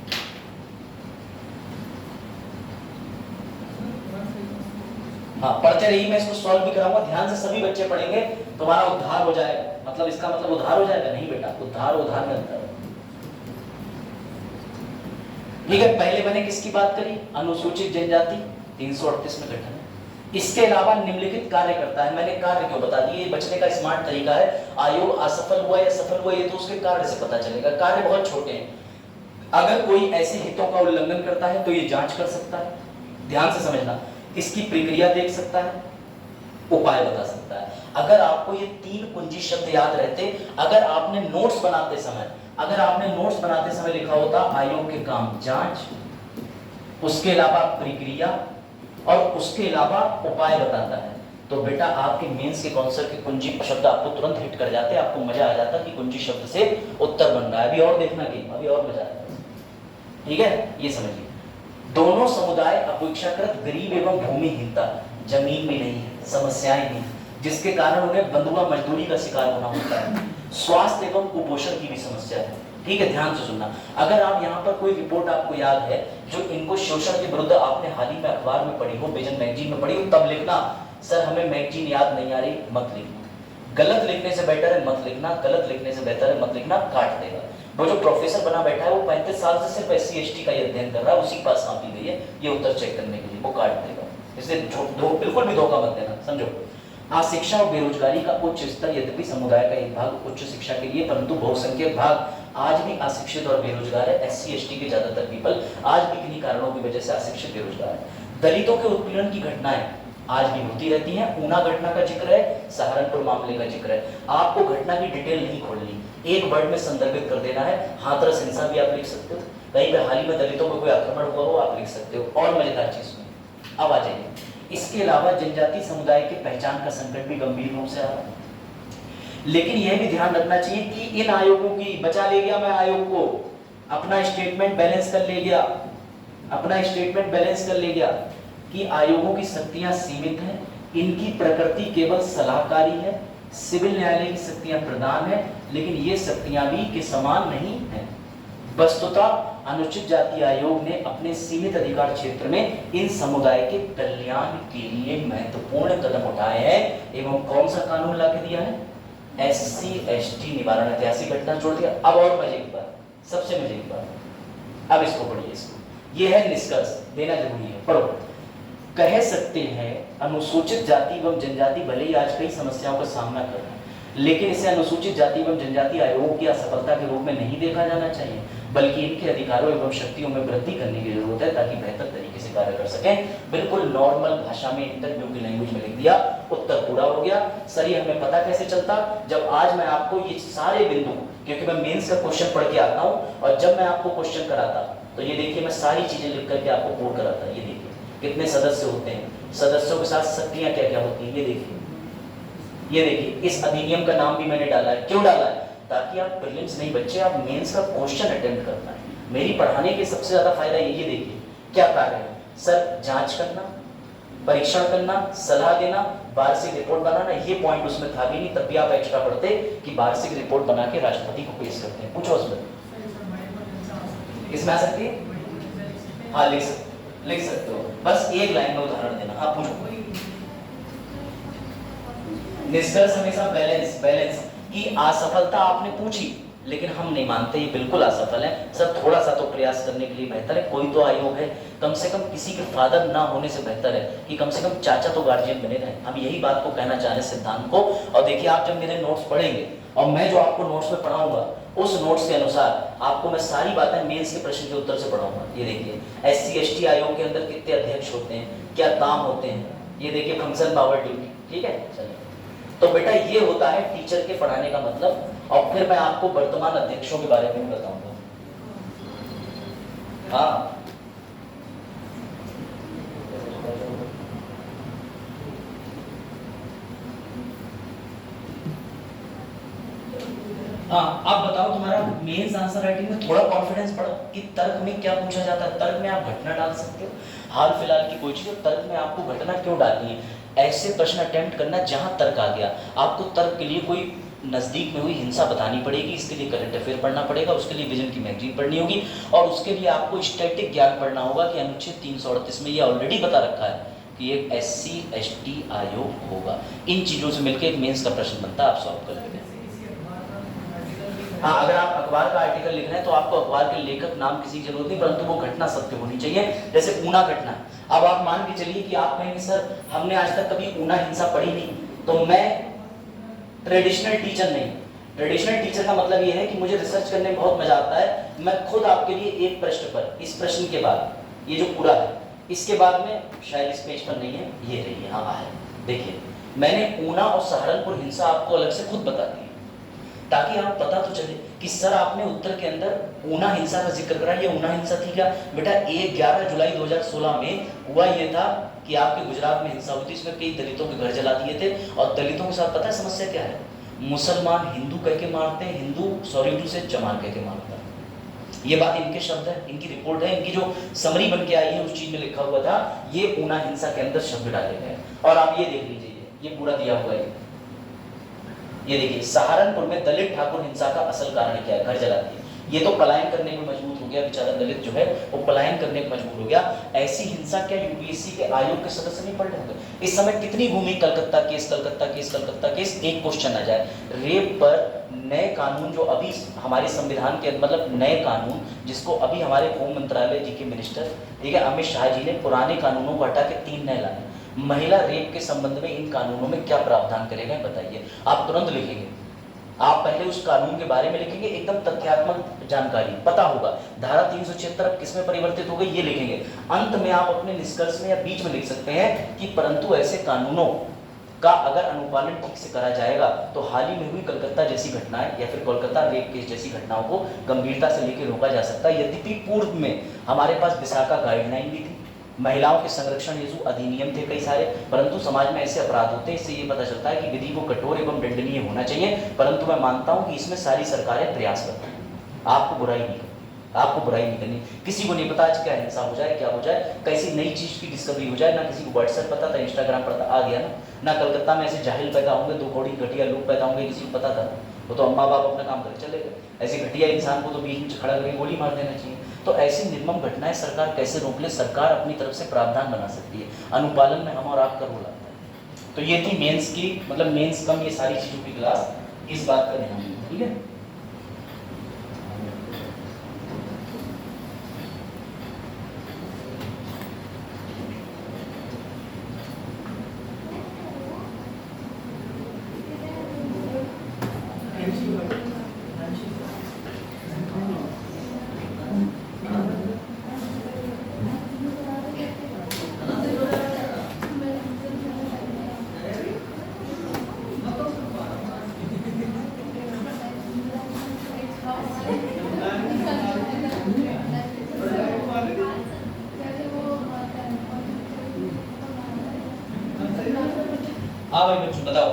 हाँ पढ़ते रहिए, मैं इसको सॉल्व भी कराऊंगा, ध्यान से सभी बच्चे पढ़ेंगे, तुम्हारा उद्धार हो जाएगा। मतलब इसका मतलब उद्धार हो जाएगा? नहीं बेटा, उद्धार में अंतर है। ठीक है, पहले मैंने किसकी बात करी? अनुसूचित जनजाति 338 में गठन है। इसके अलावा निम्नलिखित कार्य करता है। मैंने कार्य क्यों बता दिए? ये बचने का स्मार्ट तरीका है। आयोग असफल हुआ या सफल हुआ ये तो उसके कार्य से पता चलेगा। कार्य बहुत छोटे हैं। अगर कोई ऐसे हितों का उल्लंघन करता है तो ये जांच कर सकता है, ध्यान से समझना, इसकी प्रक्रिया देख सकता है, उपाय बता सकता है। अगर आपको ये 3 कुंजी शब्द याद रहते, अगर आपने नोट्स बनाते समय लिखा होता आयोग के काम जांच, उसके अलावा प्रक्रिया और उसके अलावा उपाय बताता है, तो बेटा आपके मेंस के कॉन्सेप्ट के कुंजी शब्द आपको तुरंत हिट कर जाते, आपको मजा आ जाता कि कुंजी शब्द से उत्तर बन रहा है। अभी और देखना कि अभी और मजा आएगा, ठीक है? ये समझिए, दोनों समुदाय अपेक्षाकृत गरीब एवं भूमिहीनता, जमीन भी नहीं है, समस्याएं भी, जिसके कारण उन्हें बंधुआ मजदूरी का शिकार होना होता है। स्वास्थ्य एवं कुपोषण की भी समस्या है, ठीक है? ध्यान से सुनना। अगर आप यहाँ पर कोई रिपोर्ट आपको याद है जो इनको शोषण के विरुद्ध आपने हाल ही में अखबार में पढ़ी हो, विजन मैगजीन में पढ़ी हो, तब लिखना। सर हमें मैगजीन याद नहीं आ रही, मत लिखना। गलत लिखने से बेटर है मत लिखना, गलत लिखने से बेहतर है मत लिखना, काट देगा। वो जो प्रोफेसर बना बैठा है वो 35 साल से सिर्फ SC/ST का ही अध्ययन कर रहा है, उसी के पास सौंपी गई है ये उत्तर चेक करने के लिए, वो काट देगा। इसलिए बिल्कुल भी धोखा मत देना, समझो। अशिक्षा और बेरोजगारी का उच्च स्तर, यद्यपि समुदाय का एक भाग उच्च शिक्षा के लिए, परंतु बहुसंख्यक भाग आज भी अशिक्षित और बेरोजगार है। SC/ST के ज्यादातर पीपल आज भी किन्हीं कारणों की वजह से अशिक्षित बेरोजगार है। दलितों के उत्पीड़न की घटनाएं आज भी होती रहती हैं। ऊना घटना का जिक्र है, सहारनपुर मामले का जिक्र है। आपको घटना की डिटेल नहीं खोलनी, एक वर्ड में संदर्भित कर देना है। हाथरस हिंसा भी आप लिख सकते हो, कहीं पे हाल ही में दलितों पर कोई आक्रमण हुआ हो आप लिख सकते हो। और मजेदार चीज सुनिए, अब आ जाइए, इसके अलावा जनजाति समुदाय के पहचान का संकट भी गंभीर रूप से आ रहा है। लेकिन यह भी ध्यान रखना चाहिए कि इन आयोगों की बचा ले गया मैं आयोग को, अपना स्टेटमेंट बैलेंस कर ले गया कि आयोगों की शक्तियां सीमित हैं, इनकी प्रकृति केवल सलाहकारी है, सिविल न्यायालय की शक्तियां प्रदान है, लेकिन ये शक्तियां भी के समान नहीं है। वस्तुतः अनुसूचित जाति आयोग ने अपने सीमित अधिकार क्षेत्र में इन समुदाय के कल्याण के लिए महत्वपूर्ण कदम उठाए हैं एवं कौन सा कानून लाके दिया है? SC/ST निवारण। ऐतिहासिक घटना जोड़ दिया। अब और मजे की बात, सबसे मजे की बात, अब इसको पढ़िए, इसको ये है निष्कर्ष, देना जरूरी है, पढ़ो। कह सकते हैं अनुसूचित जाति एवं जनजाति भले ही आज कई समस्याओं का सामना कर रहे हैं, लेकिन इसे अनुसूचित जाति एवं जनजाति आयोग की असफलता के रूप में नहीं देखा जाना चाहिए, बल्कि इनके अधिकारों एवं शक्तियों में वृद्धि करने की जरूरत है ताकि बेहतर तरीके से कार्य कर सकें। बिल्कुल नॉर्मल भाषा में इंटरव्यू की लैंग्वेज में लिख दिया, उत्तर पूरा हो गया। सर ये हमें पता कैसे चलता, जब आज मैं आपको ये सारे बिंदु, क्योंकि मैं मेंस का क्वेश्चन पढ़ के आता हूँ और जब मैं आपको क्वेश्चन कराता तो ये देखिए मैं सारी चीजें लिख करके आपको कोड कराता। ये देखिए कितने सदस्य होते हैं, सदस्यों के साथ शक्तियां क्या क्या होती है, ये देखिए इस अधिनियम का नाम भी मैंने डाला है। क्यों डाला है? ताकि आप प्रीलिम्स नहीं बच्चे, आप मेंस का क्वेश्चन अटेम्प्ट कर पाए। मेरी पढ़ाने के सबसे ज्यादा फायदा ये देखिए क्या कार्य है सर, जांच करना, परीक्षण करना, सलाह देना, वार्षिक रिपोर्ट बनाना। ये पॉइंट उसमें था भी नहीं, तब भी आप एक्स्ट्रा पढ़ते कि वार्षिक रिपोर्ट बना के राष्ट्रपति को पेश करते हैं। पूछो उसमें इसमें आ सकती है, हाँ लिख सकते हो, बस एक लाइन में उदाहरण देना। हाँ पूछो। निष्कर्ष हमेशा बैलेंस की असफलता आपने पूछी, लेकिन हम नहीं मानते ये बिल्कुल असफल है सर, थोड़ा सा तो प्रयास करने के लिए बेहतर है। कोई तो आयोग है, कम से कम किसी के फादर ना होने से बेहतर है कि कम से कम चाचा तो गार्जियन बने रहे। हम यही बात को कहना चाह रहे हैं सिद्धांत को। और देखिए आप जब मेरे नोट्स पढ़ेंगे और मैं जो आपको नोट्स में पढ़ाऊंगा उस नोट्स के अनुसार आपको मैं सारी बातें मेंस के प्रश्न के उत्तर से पढ़ाऊंगा। ये देखिए SC/ST आयोग के अंदर कितने अध्यक्ष होते हैं, क्या काम होते हैं, ये देखिए फंक्शन, पावर, ड्यूटी। ठीक है, चलिए तो बेटा ये होता है टीचर के पढ़ाने का मतलब। और फिर मैं आपको वर्तमान अध्यक्षों के बारे में बताऊंगा। हाँ आप बताओ तुम्हारा मेंस आंसर राइटिंग में थोड़ा कॉन्फिडेंस बढ़ा कि तर्क में क्या पूछा जाता है। तर्क में आप घटना डाल सकते हो, हाल फिलहाल की कोई चीज, तर्क में आपको घटना क्यों डालनी है, ऐसे प्रश्न अटेम्प्ट करना जहां तर्क आ गया। आपको तर्क के लिए कोई नजदीक में हुई हिंसा बतानी पड़ेगी, इसके लिए करंट अफेयर पढ़ना पड़ेगा, उसके लिए विजन की मैगजीन पढ़नी होगी और उसके लिए आपको स्टैटिक ज्ञान पढ़ना होगा कि अनुच्छेद 338 में ये ऑलरेडी बता रखा है कि एक SC/ST आयोग होगा। इन चीजों से मिलकर एक मेंस का प्रश्न बनता है, आप सॉल्व कर लेंगे। हाँ, अगर आप अखबार का आर्टिकल लिख रहे हैं तो आपको अखबार के लेखक नाम किसी की जरूरत नहीं, परंतु वो घटना सत्य होनी चाहिए। जैसे ऊना घटना, अब आप मान के चलिए कि आप कहेंगे सर हमने आज तक कभी ऊना हिंसा पढ़ी नहीं, तो मैं ट्रेडिशनल टीचर नहीं। ट्रेडिशनल टीचर का मतलब ये है कि मुझे रिसर्च करने में बहुत मजा आता है। मैं खुद आपके लिए एक प्रश्न पर, इस प्रश्न के बाद ये जो पूरा है, इसके बाद में शायद इस पेज पर नहीं है, ये रही है, हाँ है। देखिए मैंने ऊना और सहारनपुर हिंसा आपको अलग से खुद बता दी ताकि आप पता तो चले कि सर आपने उत्तर के अंदर ऊना हिंसा का जिक्र करा, ये ऊना हिंसा थी क्या बेटा? 11 जुलाई 2016 में हुआ ये था कि आपके गुजरात में हिंसा हुई थी, इसमें कई दलितों के घर जला दिए थे। और दलितों के साथ पता है समस्या क्या है? मुसलमान हिंदू कह के मारते हैं, हिंदू सॉरी से जमान कह के मारता है। ये बात इनके शब्द है, इनकी रिपोर्ट है, इनकी जो समरी बन के आई है उस चीज में लिखा हुआ था, ये ऊना हिंसा के अंदर शब्द डाले गए। और आप ये देख लीजिए, ये पूरा दिया हुआ है। ये देखिए सहारनपुर में दलित ठाकुर हिंसा का असल कारण क्या है? घर जलाती है। ये तो पलायन करने में मजबूर हो गया बेचारा दलित जो है, वो पलायन करने में मजबूर हो गया। ऐसी हिंसा क्या यूपीएससी के आयोग के सदस्य नहीं पढ़ रहे होंगे? इस समय कितनी भूमि कलकत्ता केस, एक क्वेश्चन आ जाए रेप पर नए कानून जो अभी हमारे संविधान के मतलब नए कानून जिसको अभी हमारे होम मंत्रालय जी के मिनिस्टर ठीक है अमित शाह जी ने पुराने कानूनों को हटा के 3 नए लाए। महिला रेप के संबंध में इन कानूनों में क्या प्रावधान करेगा बताइए। आप तुरंत लिखेंगे, आप पहले उस कानून के बारे में लिखेंगे, एकदम तथ्यात्मक जानकारी पता होगा। धारा 376 किस में परिवर्तित हो गई ये लिखेंगे। अंत में आप अपने निष्कर्ष में या बीच में लिख सकते हैं कि परंतु ऐसे कानूनों का अगर अनुपालन ठीक से करा जाएगा तो हाल ही में हुई कलकत्ता जैसी घटनाएं या फिर कोलकाता रेप केस जैसी घटनाओं को गंभीरता से लेकर रोका जा सकता है। यद्यपि पूर्व में हमारे पास विशाखा गाइडलाइन भी थी, महिलाओं के संरक्षण हेतु अधिनियम थे कई सारे, परंतु समाज में ऐसे अपराध होते हैं, इससे ये पता चलता है कि विधि को कठोर एवं दंडनीय होना चाहिए। परंतु मैं मानता हूं कि इसमें सारी सरकारें प्रयास करती हैं। आपको बुराई नहीं करनी। किसी को नहीं पता आज क्या हिंसा हो जाए, क्या हो जाए, कैसी नई चीज की डिस्कवरी हो जाए। ना किसी को व्हाट्सएप पता था, इंस्टाग्राम पता आ गया ना कलकत्ता में ऐसे जाहिल पैदा होंगे, 2 कौड़ी घटिया लोग पैदा होंगे, किसी को पता था? वो तो अम्मा बाप अपना काम करके चले गए। ऐसे घटिया इंसान को तो बीच में खड़ा करके गोली मार देना चाहिए। तो ऐसी निर्मम घटनाएं सरकार कैसे रोक ले? सरकार अपनी तरफ से प्रावधान बना सकती है, अनुपालन में हम और आपका रोल आता है। तो ये थी मेंस की मतलब मेंस कम ये सारी चीजों की क्लास, इस बात का ध्यान रखना, ठीक है। हाँ भाई बच्चों बताओ,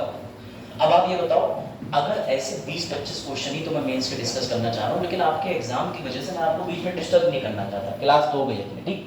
अब आप ये बताओ, अगर ऐसे 20-25 क्वेश्चन ही तो मैं मेंस के डिस्कस करना चाह रहा हूँ, लेकिन आपके एग्जाम की वजह से मैं आपको बीच में डिस्टर्ब नहीं करना चाहता, क्लास तो हो गई अपनी, ठीक।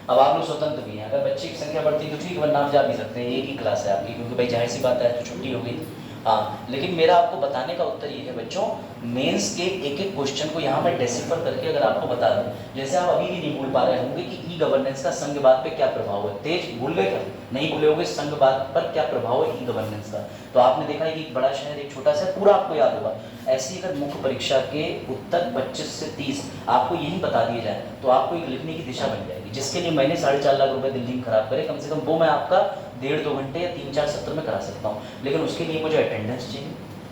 अब आप लोग स्वतंत्र भी हैं, अगर बच्चे की संख्या बढ़ती है तो ठीक, वरना आप जा भी सकते हैं, एक ही क्लास है आपकी, क्योंकि भाई जाहिर सी बात है तो छुट्टी हो गई। हाँ, लेकिन मेरा आपको बताने का उत्तर ये है बच्चों, मेंस के एक एक क्वेश्चन को यहाँ मैं डेसिफर करके अगर आपको बता दूं, जैसे आप अभी भी नहीं भूल पा रहे होंगे कि ई गवर्नेंस का संघवाद पे क्या प्रभाव है, तेज भूल गए क्या? नहीं भूले होंगे, संघवाद पर क्या प्रभाव है ई गवर्नेंस का। तो आपने देखा है कि एक बड़ा शहर एक छोटा शहर, पूरा आपको याद होगा। ऐसी अगर मुख्य परीक्षा के उत्तर 25 से 30 आपको यही बता दिए जाए तो आपको एक लिखने की दिशा बन जाएगी, जिसके लिए मैंने 4.5 लाख रुपए दिल्ली में खराब करे, कम से कम वो मैं आपका 1.5-2 घंटे या 3-4 सत्र में करा सकता हूँ। लेकिन उसके लिए मुझे अटेंडेंस चाहिए,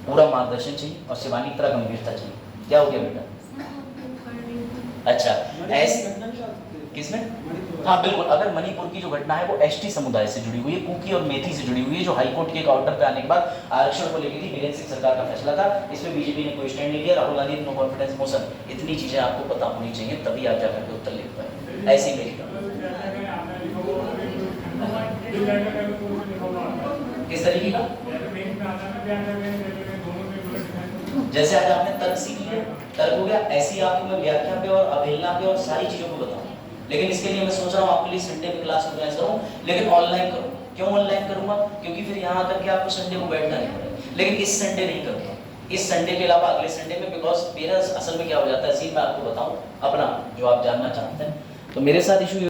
पूरा मार्गदर्शन चाहिए और शिवानी की तरह गंभीरता चाहिए। क्या हो गया बेटा? अच्छा, ऐसे किसमें? हाँ बिल्कुल, अगर मणिपुर की जो घटना है वो एसटी समुदाय से जुड़ी हुई है, कुकी और मेथी से जुड़ी हुई है, जो हाईकोर्ट के एक ऑर्डर पे आने के बाद आरक्षण को लेकर थी, बीरेन्द्र सिंह सरकार का फैसला था, इसमें बीजेपी ने कोई स्टैंड नहीं लिया, Rahul Gandhi no confidence motion. इतनी चीजें आपको पता होनी चाहिए, तभी आप जाकर के उत्तर लिख पाए। ऐसी मेरी किस तरीके का, जैसे आज आपने तर्क सीख लिया, तर्क हो गया, ऐसी आपको मैं व्याख्या पे और अवहेलना पे और सारी चीजों को बताऊं। लेकिन इसके लिए मैं सोच रहा हूँ आपके लिए संडे में क्लास ऑर्गेनाइज करूँ, लेकिन ऑनलाइन करूँ। क्यों ऑनलाइन करूँगा? क्योंकि फिर यहाँ आकर के आपको संडे को बैठना नहीं पड़ेगा। लेकिन इस संडे नहीं करूँगा, इस संडे के अलावा अगले संडे में, बिकॉज मेरा असल में क्या हो जाता है, सीन मैं आपको बताऊँ अपना जो आप जानना चाहते हैं। तो मेरे साथ इशू